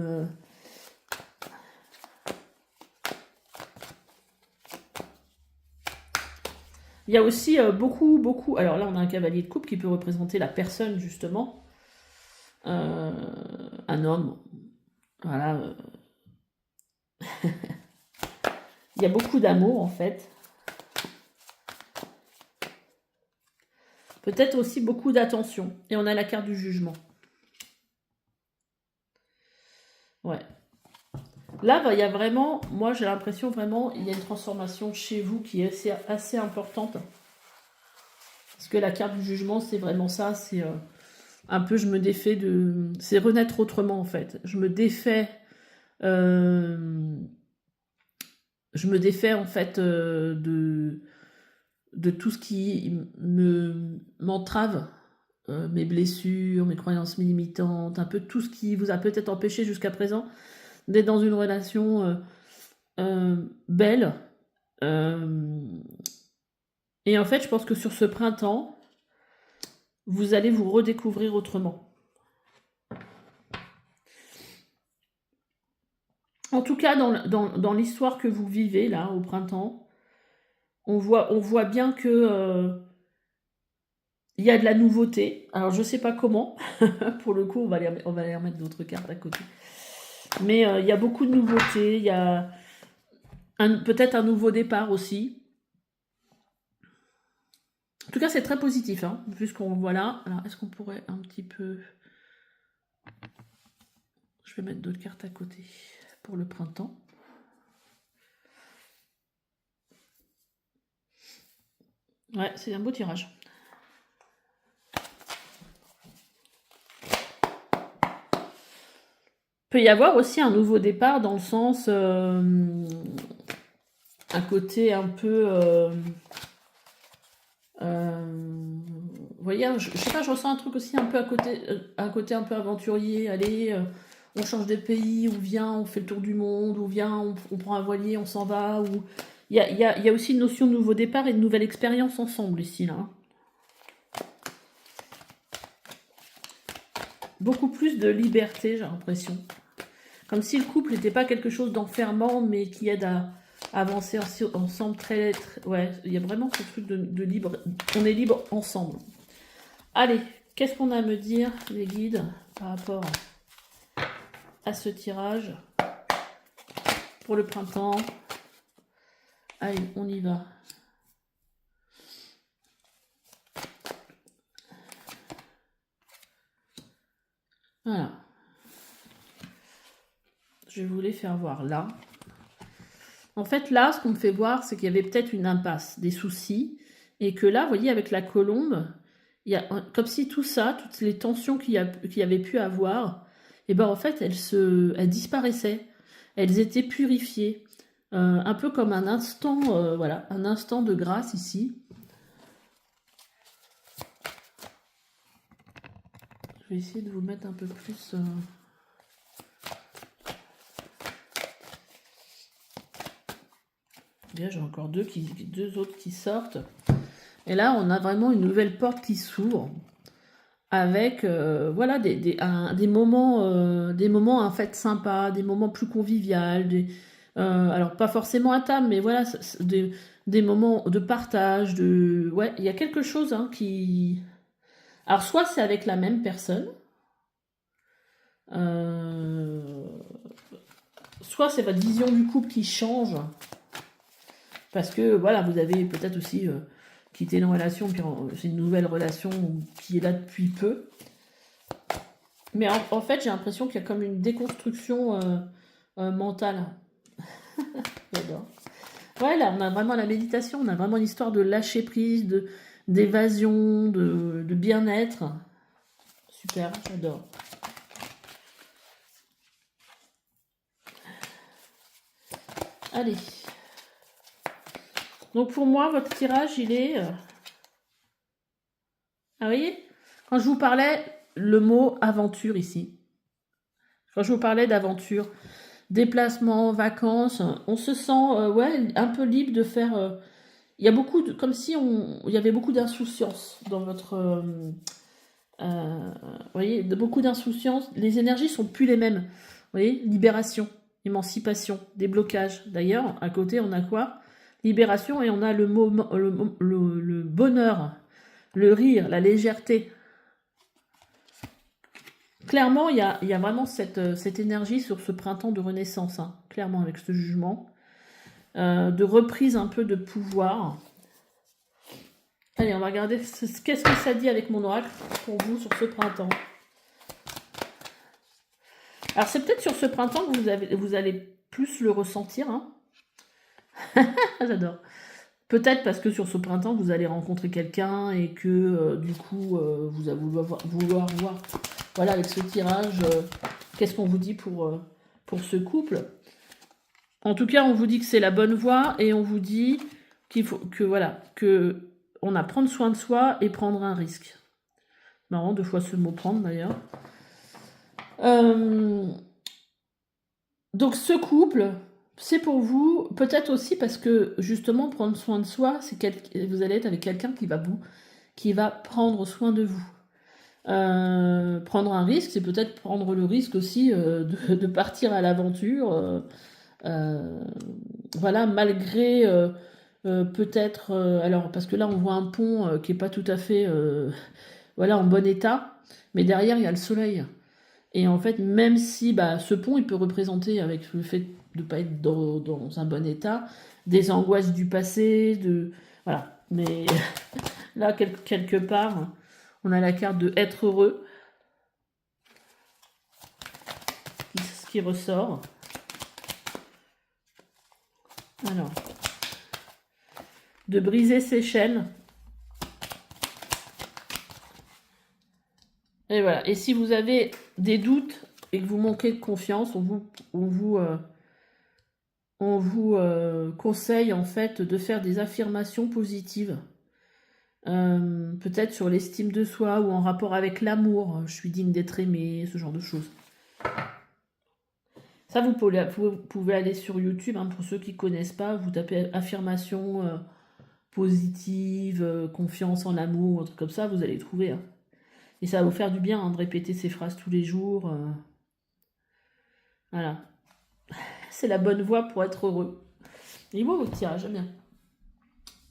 A: Il y a aussi beaucoup... Alors là, on a un cavalier de coupe qui peut représenter la personne, justement. Un homme. Voilà. Il y a beaucoup d'amour, en fait. Peut-être aussi beaucoup d'attention. Et on a la carte du jugement. Ouais. Là, il y a vraiment... Moi, j'ai l'impression vraiment... Il y a une transformation chez vous qui est assez importante. Parce que la carte du jugement, c'est vraiment ça. C'est un peu... Je me défais de... C'est renaître autrement, en fait. Je me défais... Je me défais, en fait, de tout ce qui m'entrave, mes blessures, mes croyances limitantes, un peu tout ce qui vous a peut-être empêché jusqu'à présent d'être dans une relation belle. Et en fait, je pense que sur ce printemps, vous allez vous redécouvrir autrement. En tout cas, dans l'histoire que vous vivez, là, au printemps, on voit bien que il y a de la nouveauté. Alors, je sais pas comment. Pour le coup, on va aller remettre d'autres cartes à côté. Mais il y a beaucoup de nouveautés. Il y a peut-être un nouveau départ aussi. En tout cas, c'est très positif, hein, puisqu'on voit là. Alors, est-ce qu'on pourrait un petit peu... Je vais mettre d'autres cartes à côté pour le printemps. Ouais, c'est un beau tirage. Peut y avoir aussi un nouveau départ dans le sens... un côté un peu... vous voyez, je sais pas, je ressens un truc aussi un peu un côté un peu aventurier. Allez, on change de pays, on vient, on fait le tour du monde, ou vient, on prend un voilier, on s'en va. Ou... il y a aussi une notion de nouveau départ et de nouvelle expérience ensemble ici, là. Beaucoup plus de liberté, j'ai l'impression. Comme si le couple n'était pas quelque chose d'enfermant, mais qui aide à avancer ensemble ouais, il y a vraiment ce truc de libre. On est libre ensemble. Allez, qu'est-ce qu'on a à me dire, les guides, par rapport à ce tirage pour le printemps? Allez, on y va. Voilà. Je vais vous les faire voir là. En fait, là, ce qu'on me fait voir, c'est qu'il y avait peut-être une impasse, des soucis, et que là, vous voyez, avec la colombe, il y a comme si tout ça, toutes les tensions qu'il y avait pu avoir, et ben en fait, elles disparaissaient, elles étaient purifiées, un peu comme un instant, voilà, un instant de grâce ici. Je vais essayer de vous mettre un peu plus. Bien, j'ai encore deux autres qui sortent. Et là, on a vraiment une nouvelle porte qui s'ouvre avec voilà, des moments en fait sympas, des moments plus conviviaux, alors pas forcément à table, mais voilà, des moments de partage, ouais, il y a quelque chose hein, qui... Alors soit c'est avec la même personne, soit c'est votre vision du couple qui change, parce que voilà, vous avez peut-être aussi quitté une relation, puis c'est une nouvelle relation qui est là depuis peu. Mais en fait, j'ai l'impression qu'il y a comme une déconstruction mentale. J'adore. Ouais, là, on a vraiment la méditation, on a vraiment l'histoire de lâcher prise, d'évasion, de bien-être. Super, j'adore. Allez. Donc pour moi, votre tirage, il est... Ah, vous voyez? Quand je vous parlais, le mot aventure ici. Quand je vous parlais d'aventure, déplacement, vacances, on se sent ouais, un peu libre de faire... il y a beaucoup de... Comme si il y avait beaucoup d'insouciance dans votre... vous voyez, beaucoup d'insouciance. Les énergies sont plus les mêmes. Vous voyez, libération, émancipation, déblocage. D'ailleurs, à côté, on a quoi? Libération et on a le bonheur, le rire, la légèreté. Clairement, il y a vraiment cette énergie sur ce printemps de renaissance, hein, clairement, avec ce jugement, de reprise un peu de pouvoir. Allez, on va regarder qu'est-ce que ça dit avec mon oracle pour vous sur ce printemps. Alors, c'est peut-être sur ce printemps que vous allez plus le ressentir. Hein. J'adore. Peut-être parce que sur ce printemps, vous allez rencontrer quelqu'un et que du coup, vous allez vouloir voir, voilà, avec ce tirage, qu'est-ce qu'on vous dit pour ce couple. En tout cas, on vous dit que c'est la bonne voie et on vous dit qu'il faut que, voilà, que on a prendre soin de soi et prendre un risque. Marrant, 2 fois ce mot prendre d'ailleurs. Donc ce couple, c'est pour vous, peut-être aussi parce que justement prendre soin de soi, vous allez être avec quelqu'un qui va prendre soin de vous. Prendre un risque, c'est peut-être prendre le risque aussi de partir à l'aventure, voilà, malgré peut-être, alors parce que là on voit un pont qui est pas tout à fait, voilà, en bon état, mais derrière il y a le soleil. Et en fait, même si ce pont, il peut représenter, avec le fait de ne pas être dans un bon état, des angoisses du passé, voilà. Mais là, quelque part, on a la carte de être heureux, ce qui ressort. Alors, de briser ses chaînes. Et voilà. Et si vous avez des doutes et que vous manquez de confiance, on vous on vous conseille en fait de faire des affirmations positives. Peut-être sur l'estime de soi ou en rapport avec l'amour. Je suis digne d'être aimé, ce genre de choses. Ça, vous pouvez aller sur YouTube, hein, pour ceux qui ne connaissent pas, vous tapez affirmation positive, confiance en l'amour, un truc comme ça, vous allez trouver. Hein. Et ça va vous faire du bien, hein, de répéter ces phrases tous les jours. Voilà. C'est la bonne voie pour être heureux. Il est beau votre tirage, j'aime bien.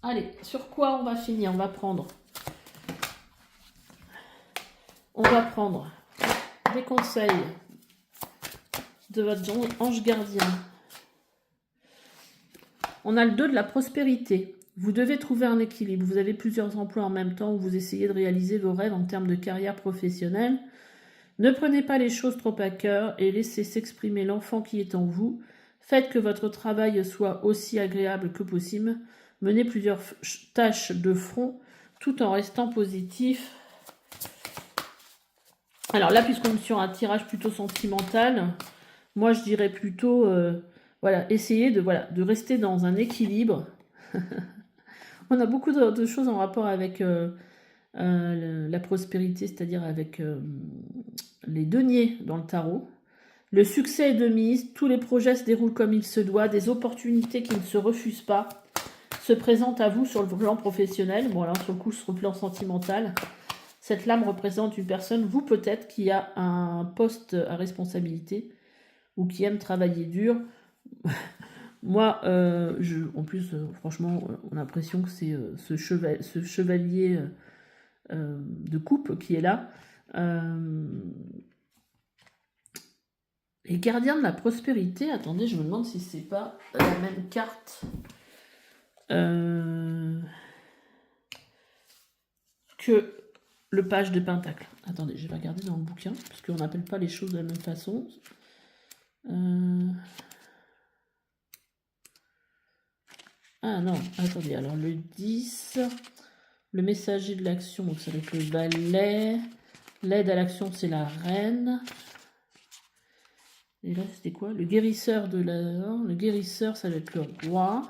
A: Allez, sur quoi on va finir? On va prendre des conseils de votre ange gardien. On a le 2 de la prospérité. Vous devez trouver un équilibre. Vous avez plusieurs emplois en même temps où vous essayez de réaliser vos rêves en termes de carrière professionnelle. Ne prenez pas les choses trop à cœur et laissez s'exprimer l'enfant qui est en vous. Faites que votre travail soit aussi agréable que possible. Menez plusieurs tâches de front tout en restant positif. Alors là, puisqu'on est sur un tirage plutôt sentimental, moi je dirais plutôt, voilà, essayez de rester dans un équilibre. On a beaucoup de choses en rapport avec la prospérité, c'est-à-dire avec les deniers dans le tarot. Le succès est de mise, tous les projets se déroulent comme il se doit, des opportunités qui ne se refusent pas se présentent à vous sur le plan professionnel. Bon, alors sur le coup, sur le plan sentimental, cette lame représente une personne, vous peut-être, qui a un poste à responsabilité ou qui aime travailler dur. Moi, en plus, franchement, on a l'impression que c'est ce chevalier de coupe qui est là. Et gardien de la prospérité, attendez, je me demande si c'est pas la même carte que le page de Pentacle. Attendez, je vais regarder dans le bouquin, parce qu'on n'appelle pas les choses de la même façon. Ah non, attendez, alors le 10, le messager de l'action, donc ça va être le valet. L'aide à l'action, c'est la reine. Et là, c'était quoi? Le guérisseur de la... Le guérisseur, ça va être le roi.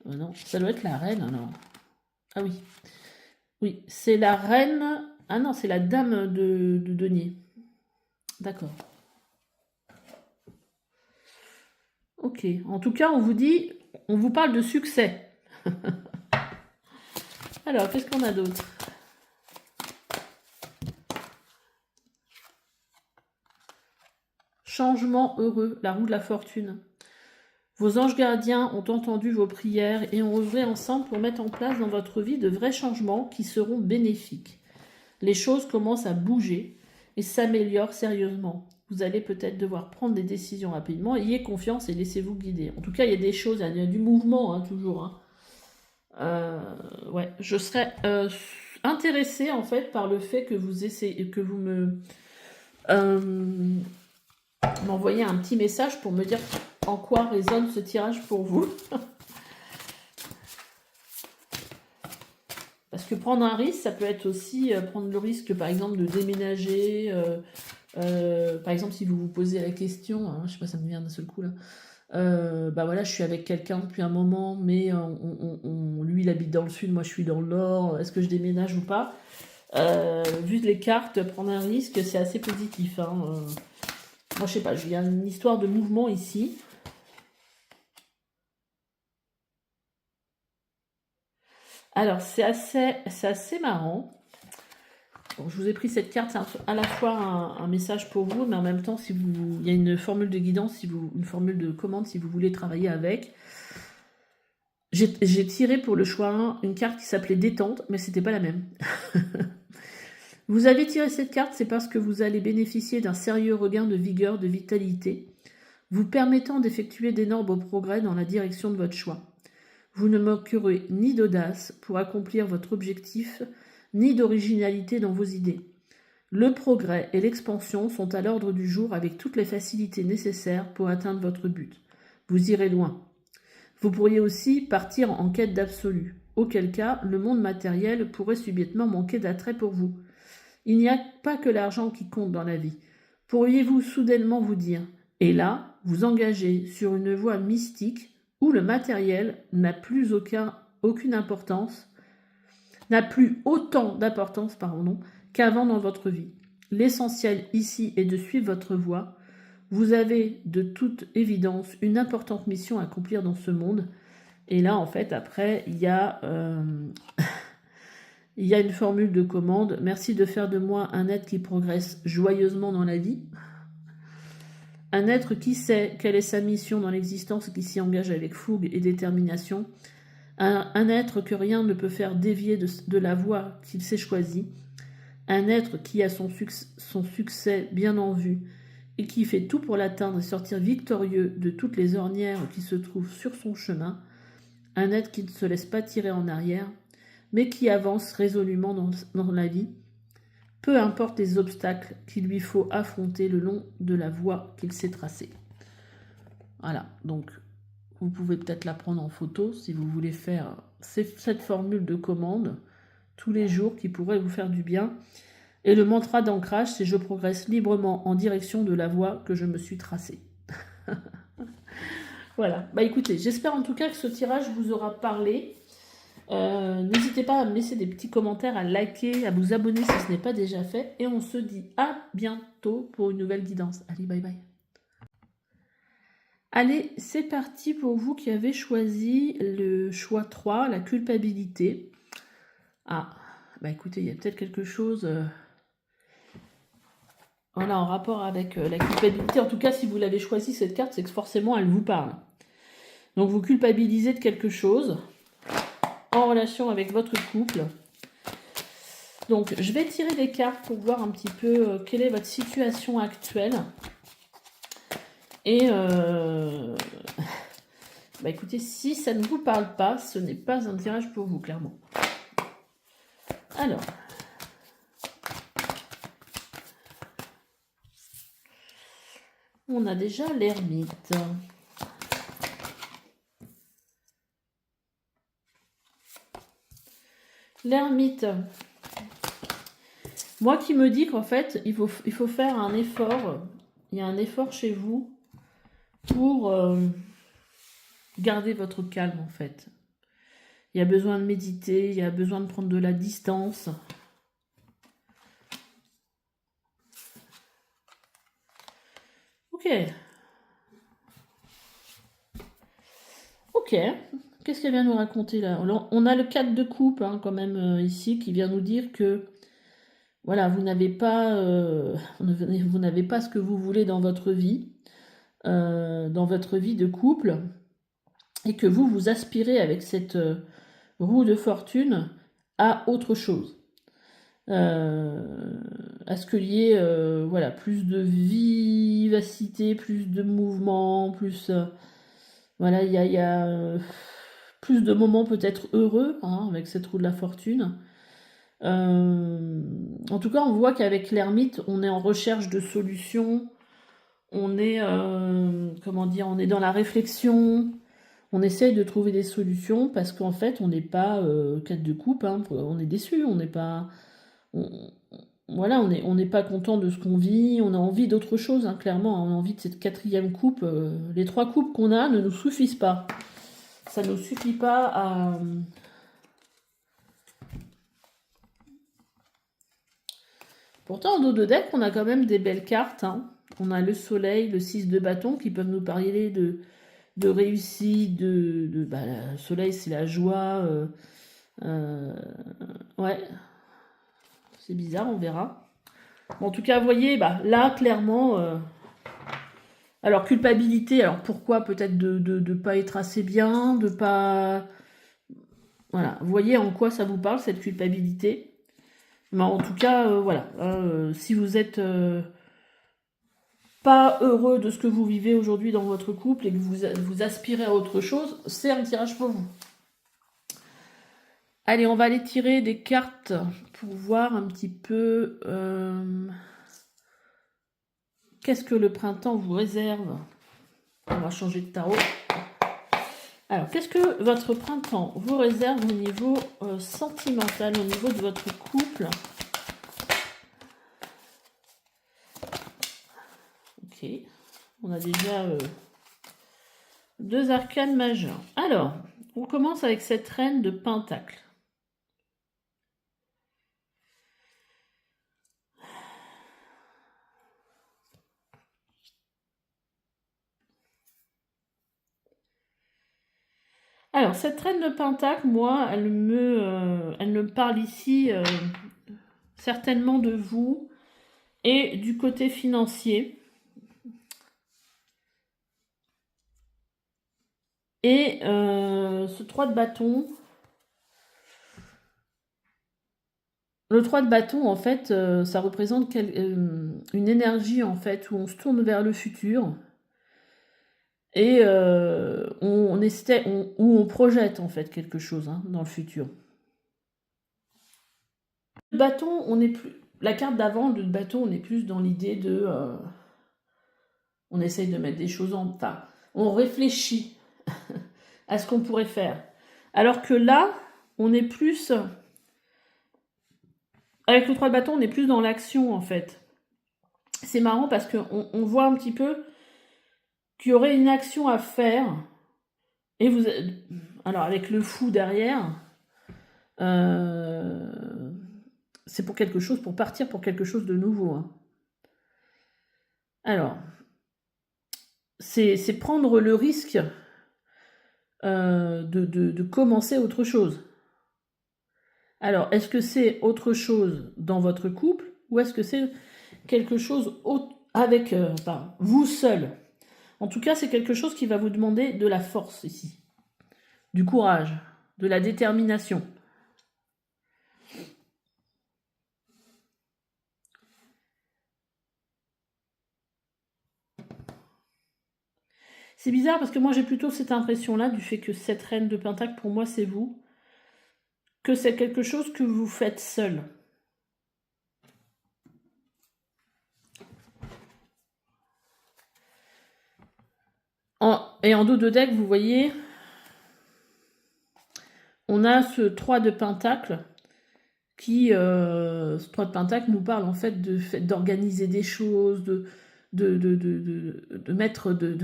A: Non, ça doit être la reine, alors. Ah oui. Oui, c'est la reine... Ah non, c'est la dame de denier. D'accord. Ok. En tout cas, on vous dit... On vous parle de succès. Alors, qu'est-ce qu'on a d'autre? Changement heureux, la roue de la fortune. Vos anges gardiens ont entendu vos prières et ont œuvré ensemble pour mettre en place dans votre vie de vrais changements qui seront bénéfiques. Les choses commencent à bouger et s'améliorent sérieusement. Vous allez peut-être devoir prendre des décisions rapidement. Ayez confiance et laissez-vous guider. En tout cas, il y a des choses, il y a du mouvement, hein, toujours. Hein. Ouais, je serais intéressée en fait par le fait que vous essayez, que vous m'envoyez un petit message pour me dire en quoi résonne ce tirage pour vous. Parce que prendre un risque, ça peut être aussi prendre le risque, par exemple, de déménager. Par exemple, si vous vous posez la question, hein, je sais pas, ça me vient d'un seul coup là. Bah voilà, je suis avec quelqu'un depuis un moment, mais lui il habite dans le sud, moi je suis dans le nord. Est-ce que je déménage ou pas? Vu les cartes, prendre un risque, c'est assez positif. Hein. Moi je sais pas, il y a une histoire de mouvement ici. Alors, c'est assez marrant. Bon, je vous ai pris cette carte, c'est à la fois un message pour vous, mais en même temps, il y a une formule de guidance, une formule de commande si vous voulez travailler avec. J'ai tiré pour le choix 1 une carte qui s'appelait détente, mais c'était pas la même. Vous avez tiré cette carte, c'est parce que vous allez bénéficier d'un sérieux regain de vigueur, de vitalité, vous permettant d'effectuer d'énormes progrès dans la direction de votre choix. Vous ne manquerez ni d'audace pour accomplir votre objectif, ni d'originalité dans vos idées. Le progrès et l'expansion sont à l'ordre du jour avec toutes les facilités nécessaires pour atteindre votre but. Vous irez loin. Vous pourriez aussi partir en quête d'absolu, auquel cas le monde matériel pourrait subitement manquer d'attrait pour vous. Il n'y a pas que l'argent qui compte dans la vie. pourriez-vous soudainement vous dire, et là, vous engagez sur une voie mystique où le matériel n'a plus aucune importance, n'a plus autant d'importance, qu'avant dans votre vie. L'essentiel ici est de suivre votre voie. Vous avez de toute évidence une importante mission à accomplir dans ce monde. Et là, en fait, après, il y a une formule de commande. Merci de faire de moi un être qui progresse joyeusement dans la vie. Un être qui sait quelle est sa mission dans l'existence et qui s'y engage avec fougue et détermination. Un être que rien ne peut faire dévier de la voie qu'il s'est choisie. Un être qui a son succès bien en vue et qui fait tout pour l'atteindre et sortir victorieux de toutes les ornières qui se trouvent sur son chemin. Un être qui ne se laisse pas tirer en arrière, mais qui avance résolument dans la vie, peu importe les obstacles qu'il lui faut affronter le long de la voie qu'il s'est tracée. Voilà, donc vous pouvez peut-être la prendre en photo si vous voulez faire cette formule de commande tous les jours qui pourrait vous faire du bien. Et le mantra d'ancrage, c'est « Je progresse librement en direction de la voie que je me suis tracée ». Voilà, bah écoutez, j'espère en tout cas que ce tirage vous aura parlé. N'hésitez pas à me laisser des petits commentaires, à liker, à vous abonner si ce n'est pas déjà fait. Et on se dit à bientôt pour une nouvelle guidance. Allez, bye bye. Allez, c'est parti pour vous qui avez choisi le choix 3, la culpabilité. Ah, bah écoutez, il y a peut-être quelque chose voilà, en rapport avec la culpabilité. En tout cas, si vous l'avez choisi cette carte, c'est que forcément elle vous parle. Donc vous culpabilisez de quelque chose en relation avec votre couple. Donc je vais tirer des cartes pour voir un petit peu quelle est votre situation actuelle. Et bah écoutez, si ça ne vous parle pas, ce n'est pas un tirage pour vous, clairement. Alors, on a déjà l'ermite. L'ermite. Moi qui me dis qu'en fait, il faut faire un effort. Il y a un effort chez vous pour garder votre calme, en fait. Il y a besoin de méditer, il y a besoin de prendre de la distance. Ok. Ok. Qu'est-ce qu'elle vient nous raconter là? On a le 4 de coupe quand même ici qui vient nous dire que voilà, vous n'avez pas ce que vous voulez dans votre vie de couple, et que vous aspirez avec cette roue de fortune à autre chose. À ce qu'il y ait voilà, plus de vivacité, plus de mouvement, plus voilà, il y a plus de moments peut-être heureux avec cette roue de la fortune. En tout cas, on voit qu'avec l'ermite, on est en recherche de solutions, on est comment dire, on est dans la réflexion, on essaye de trouver des solutions parce qu'en fait, on n'est pas 4 de coupe, on est déçu, on n'est pas voilà, on n'est pas content de ce qu'on vit, on a envie d'autre chose, clairement, on a envie de cette 4e coupe. Les 3 coupes qu'on a ne nous suffisent pas. Ça ne suffit pas à... Pourtant, en dos de deck, on a quand même des belles cartes. On a le soleil, le 6 de bâton qui peuvent nous parler de réussite, le soleil, c'est la joie. Ouais. C'est bizarre, on verra. Bon, en tout cas, vous voyez, là, clairement... Alors, culpabilité, alors pourquoi peut-être de ne pas être assez bien, de pas... Voilà, vous voyez en quoi ça vous parle, cette culpabilité. Mais en tout cas, voilà, si vous êtes pas heureux de ce que vous vivez aujourd'hui dans votre couple et que vous aspirez à autre chose, c'est un tirage pour vous. Allez, on va aller tirer des cartes pour voir un petit peu... qu'est-ce que le printemps vous réserve? On va changer de tarot. Alors, qu'est-ce que votre printemps vous réserve au niveau sentimental, au niveau de votre couple? Ok. On a déjà 2 arcanes majeures. Alors, on commence avec cette reine de Pentacle. Alors, cette reine de Pentacle, moi, elle me parle ici certainement de vous et du côté financier. Et ce 3 de bâton, le 3 de bâton, en fait, ça représente une énergie, en fait, où on se tourne vers le futur et où on projette, en fait, quelque chose dans le futur. Le bâton, on est plus... La carte d'avant, le bâton, on est plus dans l'idée de... on essaye de mettre des choses en... Enfin, on réfléchit à ce qu'on pourrait faire. Alors que là, on est plus... Avec le 3 de bâton, on est plus dans l'action, en fait. C'est marrant parce qu'on voit un petit peu qu'il y aurait une action à faire. Et vous... Alors, avec le fou derrière, c'est pour quelque chose, pour partir pour quelque chose de nouveau. Alors, c'est prendre le risque de commencer autre chose. Alors, est-ce que c'est autre chose dans votre couple ou est-ce que c'est quelque chose avec vous seul? En tout cas, c'est quelque chose qui va vous demander de la force ici, du courage, de la détermination. C'est bizarre parce que moi j'ai plutôt cette impression-là du fait que cette reine de Pentacle, pour moi, c'est vous, que c'est quelque chose que vous faites seul. Et en dos de deck, vous voyez, on a ce 3 de Pentacle qui, ce 3 de Pentacle nous parle en fait d'organiser des choses, de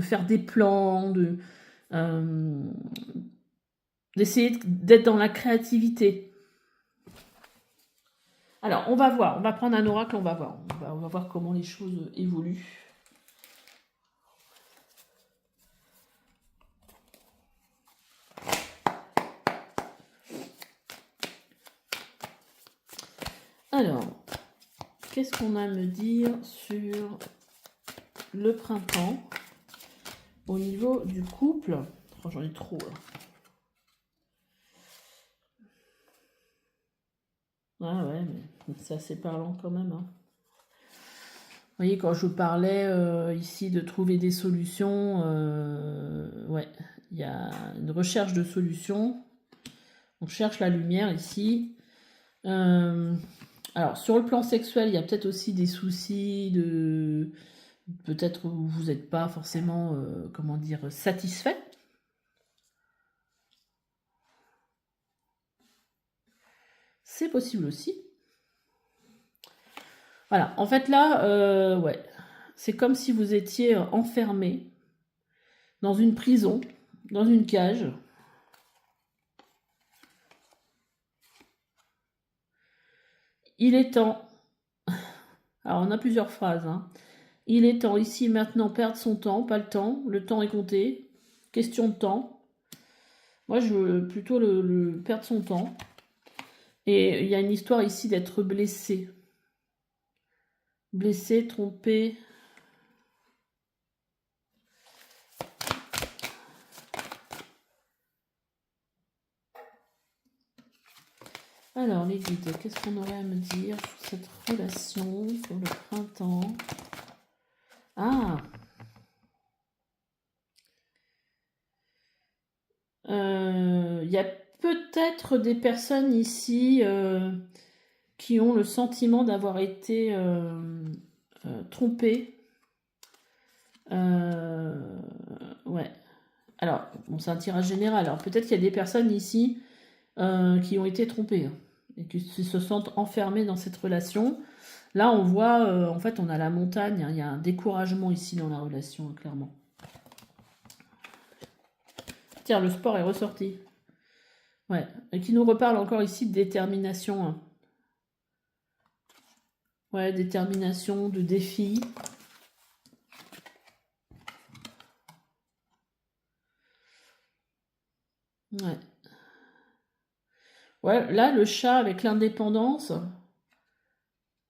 A: faire des plans, d'essayer d'être dans la créativité. Alors, on va voir, on va prendre un oracle, on va voir. On va voir comment les choses évoluent. Alors, qu'est-ce qu'on a à me dire sur le printemps au niveau du couple? Oh, j'en ai trop. Ah ouais, mais c'est assez parlant quand même. Vous voyez, quand je parlais ici de trouver des solutions, ouais, il y a une recherche de solutions. On cherche la lumière ici. Alors, sur le plan sexuel, il y a peut-être aussi des soucis de... Peut-être où vous n'êtes pas forcément, comment dire, satisfait. C'est possible aussi. Voilà, en fait là, ouais, c'est comme si vous étiez enfermé dans une prison, dans une cage. Il est temps... Alors, on a plusieurs phrases. Il est temps, ici et maintenant, perdre son temps, pas le temps. Le temps est compté. Question de temps. Moi, je veux plutôt le perdre son temps. Et il y a une histoire ici d'être blessé. Blessé, trompé. Alors, les guides, qu'est-ce qu'on aurait à me dire sur cette relation, sur le printemps? Ah! Il y a peut-être des personnes ici qui ont le sentiment d'avoir été trompées. Ouais. Alors, bon, c'est un tirage général. Alors, peut-être qu'il y a des personnes ici qui ont été trompées et qui se sentent enfermées dans cette relation. Là, on voit, en fait, on a la montagne, hein, il y a un découragement ici dans la relation, hein, clairement. Tiens, le sport est ressorti. Ouais, et qui nous reparle encore ici de détermination. Hein. Ouais, détermination, de défi. Ouais. Ouais, là, le chat avec l'indépendance,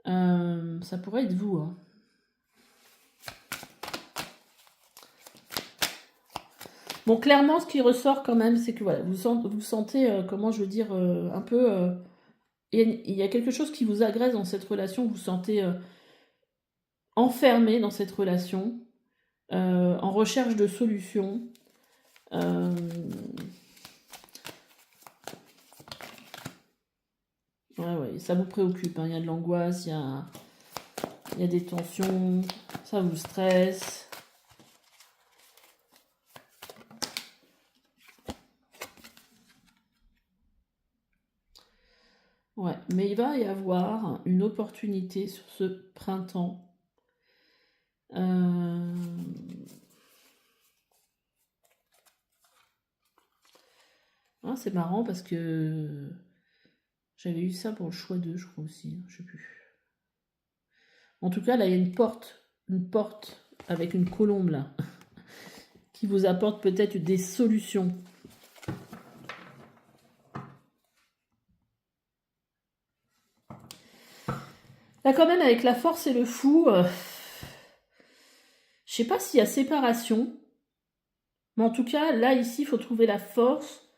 A: ça pourrait être vous. Hein. Bon, clairement, ce qui ressort quand même, c'est que voilà, vous sentez, comment je veux dire, un peu... il y a quelque chose qui vous agresse dans cette relation, vous sentez enfermé dans cette relation, en recherche de solutions. Ouais, ça vous préoccupe, hein. Il y a de l'angoisse, il y a des tensions, ça vous stresse. Ouais, mais il va y avoir une opportunité sur ce printemps. Ah, c'est marrant parce que j'avais eu ça pour le choix 2, je crois aussi, hein, je sais plus. En tout cas, là, il y a une porte avec une colombe là, qui vous apporte peut-être des solutions. Là, quand même, avec la force et le fou, je sais pas s'il y a séparation, mais en tout cas, là, ici, il faut trouver la force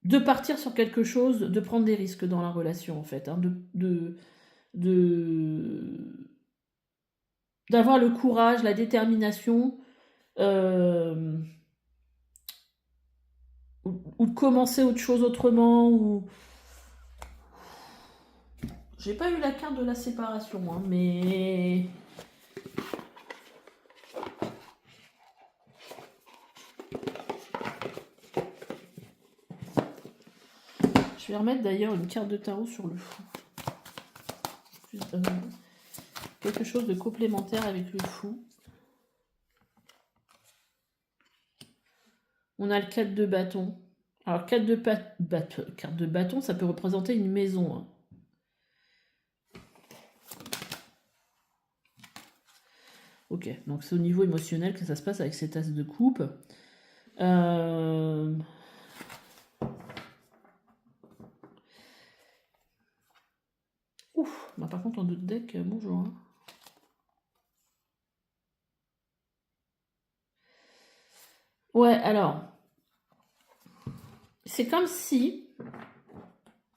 A: de partir sur quelque chose, de prendre des risques dans la relation, en fait, hein, d'avoir le courage, la détermination, ou de commencer autre chose autrement, ou... J'ai pas eu la carte de la séparation, hein, mais... Je vais remettre d'ailleurs une carte de tarot sur le fou. Quelque chose de complémentaire avec le fou. On a le 4 de bâton. Alors, 4 de bâton, ça peut représenter une maison. Hein. Ok, donc c'est au niveau émotionnel que ça se passe avec cet as de coupe. Ouf, bah par contre en 2 deck, bonjour. Hein. Ouais, alors, c'est comme si,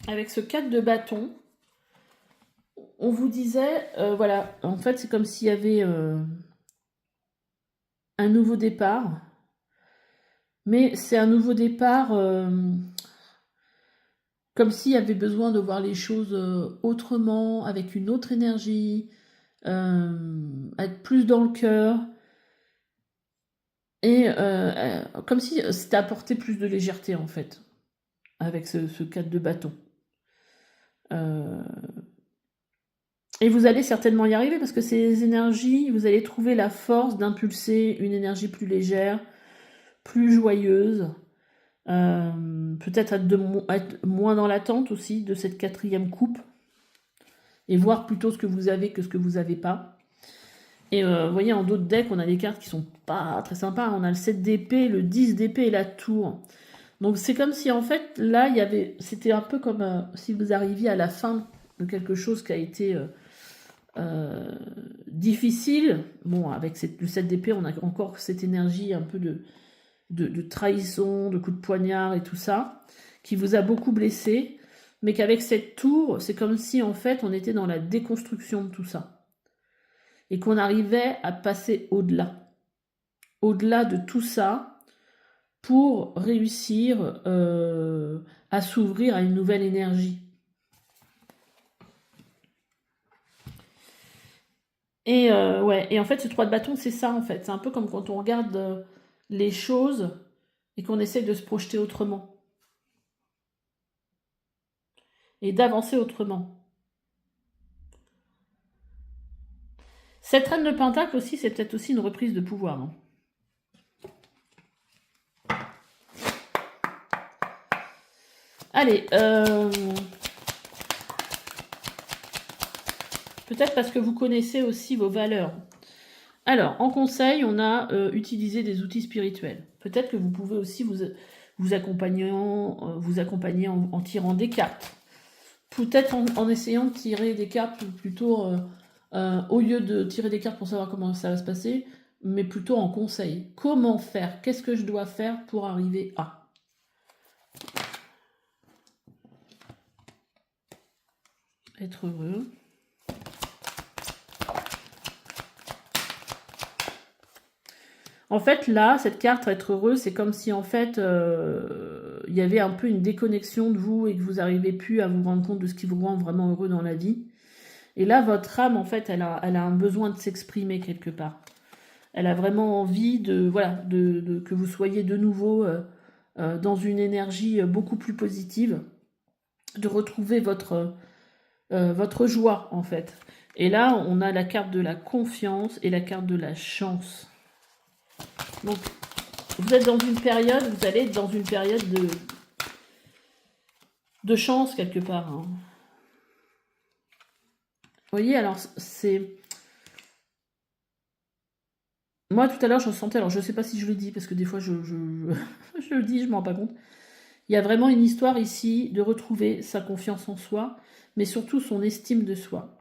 A: avec ce 4 de bâton, on vous disait, voilà, en fait c'est comme s'il y avait un nouveau départ, mais c'est un nouveau départ comme s'il y avait besoin de voir les choses autrement, avec une autre énergie, être plus dans le cœur, et comme si c'était apporter plus de légèreté en fait, avec ce 4 de bâton. Et vous allez certainement y arriver parce que ces énergies, vous allez trouver la force d'impulser une énergie plus légère, plus joyeuse, peut-être être moins dans l'attente aussi de cette 4e coupe et voir plutôt ce que vous avez que ce que vous n'avez pas. Et vous voyez, en d'autres decks, on a des cartes qui sont pas très sympas. On a le 7 d'épée, le 10 d'épée et la tour. Donc c'est comme si en fait, là, c'était un peu comme si vous arriviez à la fin de quelque chose qui a été difficile. Bon, avec le 7 d'épée, on a encore cette énergie un peu de trahison, de coup de poignard et tout ça, qui vous a beaucoup blessé. Mais qu'avec cette tour, c'est comme si en fait, on était dans la déconstruction de tout ça. Et qu'on arrivait à passer au-delà. Au-delà de tout ça, pour réussir à s'ouvrir à une nouvelle énergie. Et ouais, et en fait, ce 3 de bâton, c'est ça, en fait. C'est un peu comme quand on regarde les choses et qu'on essaie de se projeter autrement. Et d'avancer autrement. Cette reine de Pentacle aussi, c'est peut-être aussi une reprise de pouvoir. Hein. Allez, peut-être parce que vous connaissez aussi vos valeurs. Alors, en conseil, on a utilisé des outils spirituels. Peut-être que vous pouvez aussi vous accompagner en tirant des cartes. Peut-être en essayant de tirer des cartes plutôt, au lieu de tirer des cartes pour savoir comment ça va se passer, mais plutôt en conseil. Comment faire? Qu'est-ce que je dois faire pour arriver à? Être heureux. En fait, là, cette carte, être heureux, c'est comme si, en fait, il y avait un peu une déconnexion de vous et que vous n'arrivez plus à vous rendre compte de ce qui vous rend vraiment heureux dans la vie. Et là, votre âme, en fait, elle a un besoin de s'exprimer quelque part. Elle a vraiment envie de, voilà, que vous soyez de nouveau dans une énergie beaucoup plus positive, de retrouver votre joie, en fait. Et là, on a la carte de la confiance et la carte de la chance. Donc, vous êtes dans une période, vous allez être dans une période de chance quelque part. Hein. Vous voyez, alors c'est... Moi, tout à l'heure, je ressentais, alors je ne sais pas si je le dis, parce que des fois, je le dis, je ne m'en rends pas compte. Il y a vraiment une histoire ici de retrouver sa confiance en soi, mais surtout son estime de soi.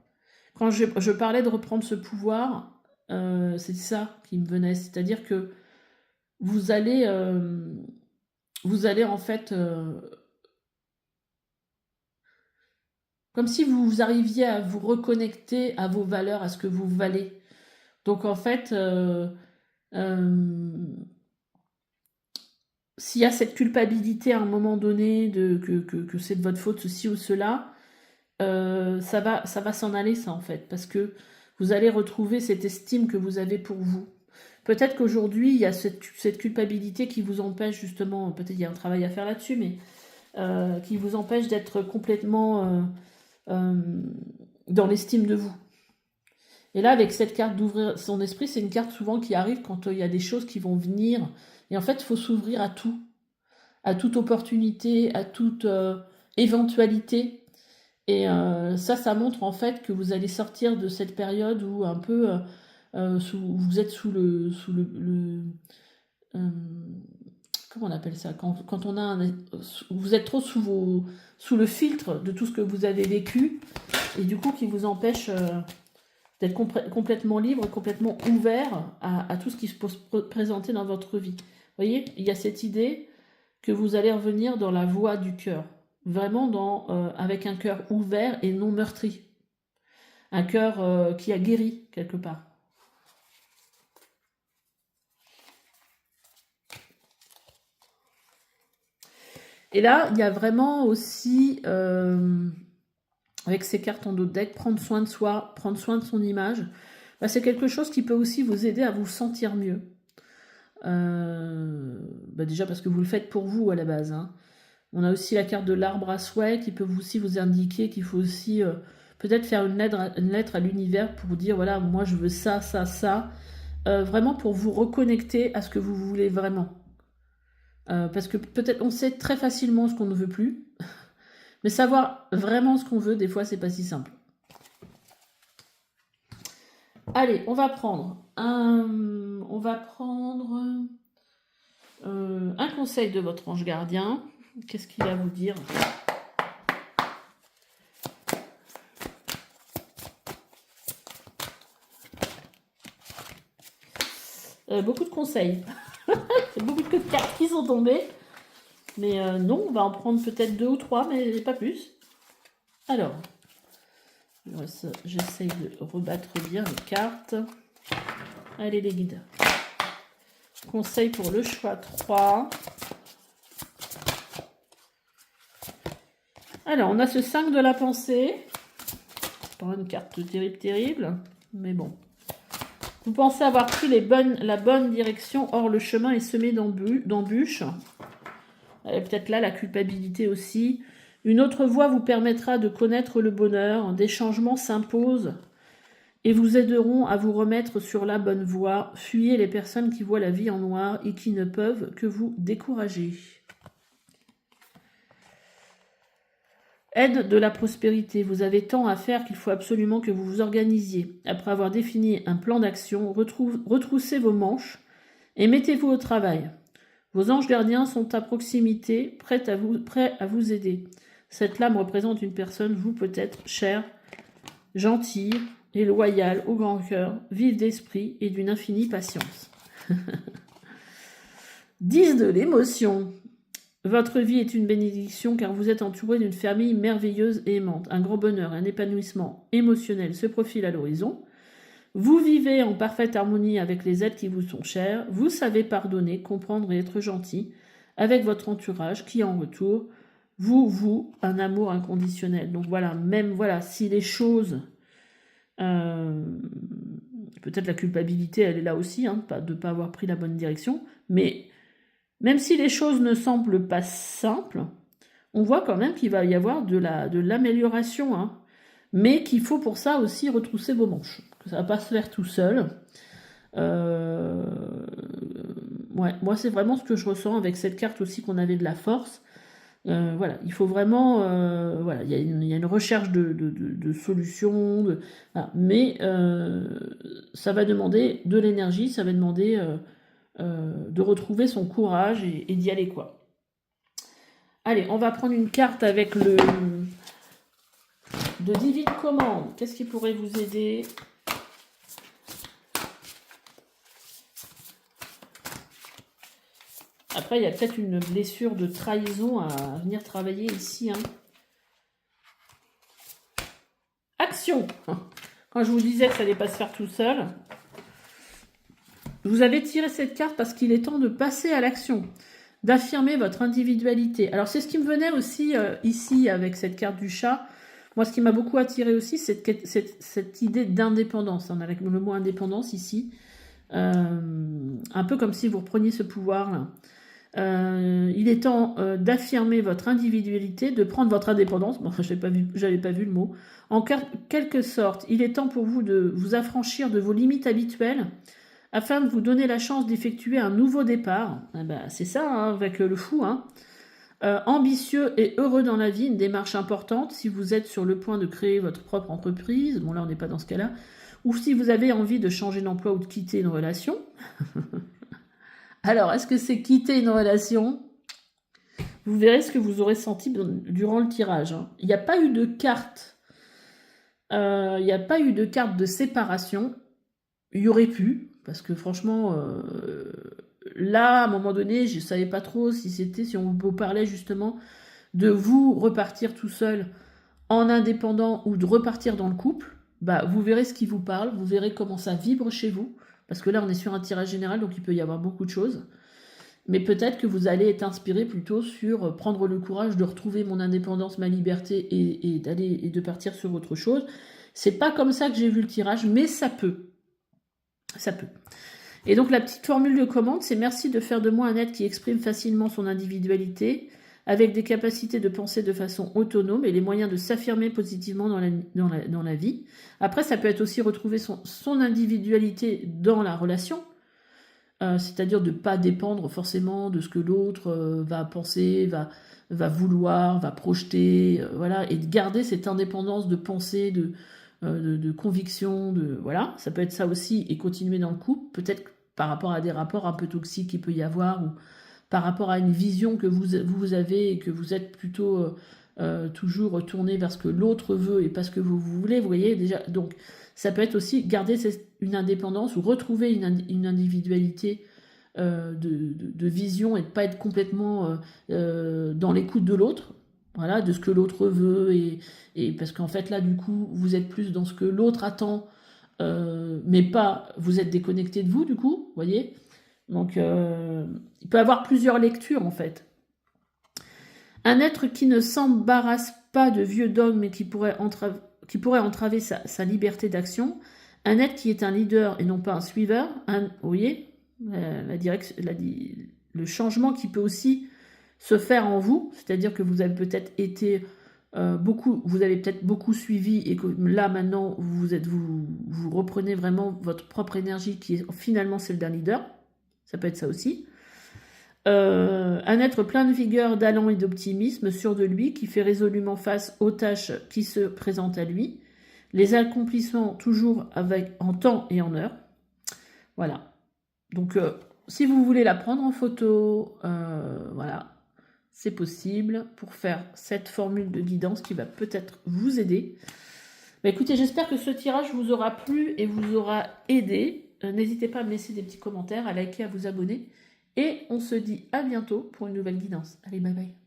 A: Quand je parlais de reprendre ce pouvoir, c'est ça qui me venait, c'est-à-dire que vous allez en fait, comme si vous arriviez à vous reconnecter à vos valeurs, à ce que vous valez. Donc en fait, s'il y a cette culpabilité à un moment donné que c'est de votre faute ceci ou cela, ça va s'en aller ça en fait, parce que vous allez retrouver cette estime que vous avez pour vous. Peut-être qu'aujourd'hui, il y a cette culpabilité qui vous empêche justement, peut-être il y a un travail à faire là-dessus, mais qui vous empêche d'être complètement dans l'estime de vous. Et là, avec cette carte d'ouvrir son esprit, c'est une carte souvent qui arrive quand il y a des choses qui vont venir. Et en fait, il faut s'ouvrir à tout, à toute opportunité, à toute éventualité. Et ça montre en fait que vous allez sortir de cette période où un peu vous êtes sous le comment on appelle ça, quand on a vous êtes trop sous le filtre de tout ce que vous avez vécu et du coup qui vous empêche d'être complètement libre, complètement ouvert à tout ce qui se peut présenter dans votre vie. Vous voyez, il y a cette idée que vous allez revenir dans la voie du cœur, vraiment avec un cœur ouvert et non meurtri, un cœur qui a guéri quelque part. Et là, il y a vraiment aussi, avec ces cartes en dos de deck, prendre soin de soi, prendre soin de son image. Bah, c'est quelque chose qui peut aussi vous aider à vous sentir mieux. Déjà parce que vous le faites pour vous à la base. Hein. On a aussi la carte de l'arbre à souhait qui peut aussi vous indiquer qu'il faut aussi peut-être faire une lettre à l'univers pour dire voilà, moi je veux ça, ça, ça. Vraiment pour vous reconnecter à ce que vous voulez vraiment. Parce que peut-être on sait très facilement ce qu'on ne veut plus, mais savoir vraiment ce qu'on veut, des fois, c'est pas si simple. Allez, on va prendre un conseil de votre ange gardien. Qu'est-ce qu'il va vous dire ? Beaucoup de conseils. C'est beaucoup de cartes qui sont tombées. Mais non, on va en prendre peut-être 2 ou 3, mais pas plus. Alors, j'essaye de rebattre bien les cartes. Allez les guides. Conseil pour le choix 3. Alors, on a ce 5 de la pensée. C'est pas une carte terrible, mais bon. Vous pensez avoir pris la bonne direction, or le chemin est semé d'embûches. Peut-être là, la culpabilité aussi. Une autre voie vous permettra de connaître le bonheur. Des changements s'imposent. et vous aideront à vous remettre sur la bonne voie. Fuyez les personnes qui voient la vie en noir et qui ne peuvent que vous décourager. Aide de la prospérité. Vous avez tant à faire qu'il faut absolument que vous vous organisiez. Après avoir défini un plan d'action, retroussez vos manches et mettez-vous au travail. Vos anges gardiens sont à proximité, prêts à vous aider. Cette lame représente une personne, vous peut-être, chère, gentille et loyale, au grand cœur, vive d'esprit et d'une infinie patience. 10 de l'émotion. Votre vie est une bénédiction car vous êtes entouré d'une famille merveilleuse et aimante. Un grand bonheur, un épanouissement émotionnel se profile à l'horizon. Vous vivez en parfaite harmonie avec les êtres qui vous sont chers. Vous savez pardonner, comprendre et être gentil avec votre entourage qui, en retour, vous un amour inconditionnel. Donc voilà, même voilà, si les choses... peut-être la culpabilité, elle est là aussi, hein, de ne pas avoir pris la bonne direction, mais même si les choses ne semblent pas simples, on voit quand même qu'il va y avoir de l'amélioration, hein, mais qu'il faut pour ça aussi retrousser vos manches, que ça ne va pas se faire tout seul. Ouais, moi c'est vraiment ce que je ressens avec cette carte aussi qu'on avait de la force. Voilà, il faut vraiment, voilà, il y a une recherche de solutions, voilà. Mais ça va demander de l'énergie, ça va demander de retrouver son courage et d'y aller, quoi. Allez, on va prendre une carte avec de Divine Commande. Qu'est-ce qui pourrait vous aider ? Après, il y a peut-être une blessure de trahison à venir travailler ici. Hein. Action. Quand je vous disais que ça n'allait pas se faire tout seul, vous avez tiré cette carte parce qu'il est temps de passer à l'action, d'affirmer votre individualité. Alors, c'est ce qui me venait aussi ici avec cette carte du chat. Moi, ce qui m'a beaucoup attiré aussi, c'est cette idée d'indépendance. On a le mot indépendance ici. Un peu comme si vous repreniez ce pouvoir-là. Il est temps d'affirmer votre individualité, de prendre votre indépendance. Bon, j'avais pas vu le mot. En quelque sorte, il est temps pour vous de vous affranchir de vos limites habituelles afin de vous donner la chance d'effectuer un nouveau départ. Eh ben, c'est ça, hein, avec le fou. Hein. Ambitieux et heureux dans la vie, une démarche importante si vous êtes sur le point de créer votre propre entreprise. Bon, là, on n'est pas dans ce cas-là. Ou si vous avez envie de changer d'emploi ou de quitter une relation. Alors, est-ce que c'est quitter une relation ? Vous verrez ce que vous aurez senti durant le tirage. Hein. Il n'y a pas eu de carte. Il n'y a pas eu de carte de séparation. Il y aurait pu, parce que franchement, là, à un moment donné, je ne savais pas trop si on vous parlait justement de vous repartir tout seul en indépendant ou de repartir dans le couple. Bah, vous verrez ce qui vous parle, vous verrez comment ça vibre chez vous. Parce que là, on est sur un tirage général, donc il peut y avoir beaucoup de choses. Mais peut-être que vous allez être inspiré plutôt sur prendre le courage de retrouver mon indépendance, ma liberté et de partir sur autre chose. C'est pas comme ça que j'ai vu le tirage, mais ça peut. Ça peut. Et donc la petite formule de commande, c'est merci de faire de moi un être qui exprime facilement son individualité, avec des capacités de penser de façon autonome et les moyens de s'affirmer positivement dans la vie. Après, ça peut être aussi retrouver son individualité dans la relation, c'est-à-dire de ne pas dépendre forcément de ce que l'autre va penser, va vouloir, va projeter, voilà, et de garder cette indépendance de pensée, de conviction, voilà, ça peut être ça aussi, et continuer dans le couple, peut-être par rapport à des rapports un peu toxiques qu'il peut y avoir, ou par rapport à une vision que vous avez et que vous êtes plutôt toujours tourné vers ce que l'autre veut et pas ce que vous voulez, vous voyez déjà. Donc ça peut être aussi garder une indépendance ou retrouver une individualité de vision et de pas être complètement dans l'écoute de l'autre, voilà, de ce que l'autre veut et parce qu'en fait là du coup vous êtes plus dans ce que l'autre attend, mais pas, vous êtes déconnecté de vous du coup, vous voyez. Donc, il peut y avoir plusieurs lectures, en fait. Un être qui ne s'embarrasse pas de vieux dogmes et qui pourrait entraver sa liberté d'action. Un être qui est un leader et non pas un suiveur. Vous voyez, le changement qui peut aussi se faire en vous. C'est-à-dire que vous avez peut-être été Vous avez peut-être beaucoup suivi et que là maintenant vous reprenez vraiment votre propre énergie qui est finalement celle d'un leader. Ça peut être ça aussi. Un être plein de vigueur, d'allant et d'optimisme, sûr de lui, qui fait résolument face aux tâches qui se présentent à lui. Les accomplissements toujours en temps et en heure. Voilà. Donc, si vous voulez la prendre en photo, voilà, c'est possible pour faire cette formule de guidance qui va peut-être vous aider. Bah, écoutez, j'espère que ce tirage vous aura plu et vous aura aidé. N'hésitez pas à me laisser des petits commentaires, à liker, à vous abonner. Et on se dit à bientôt pour une nouvelle guidance. Allez, bye bye.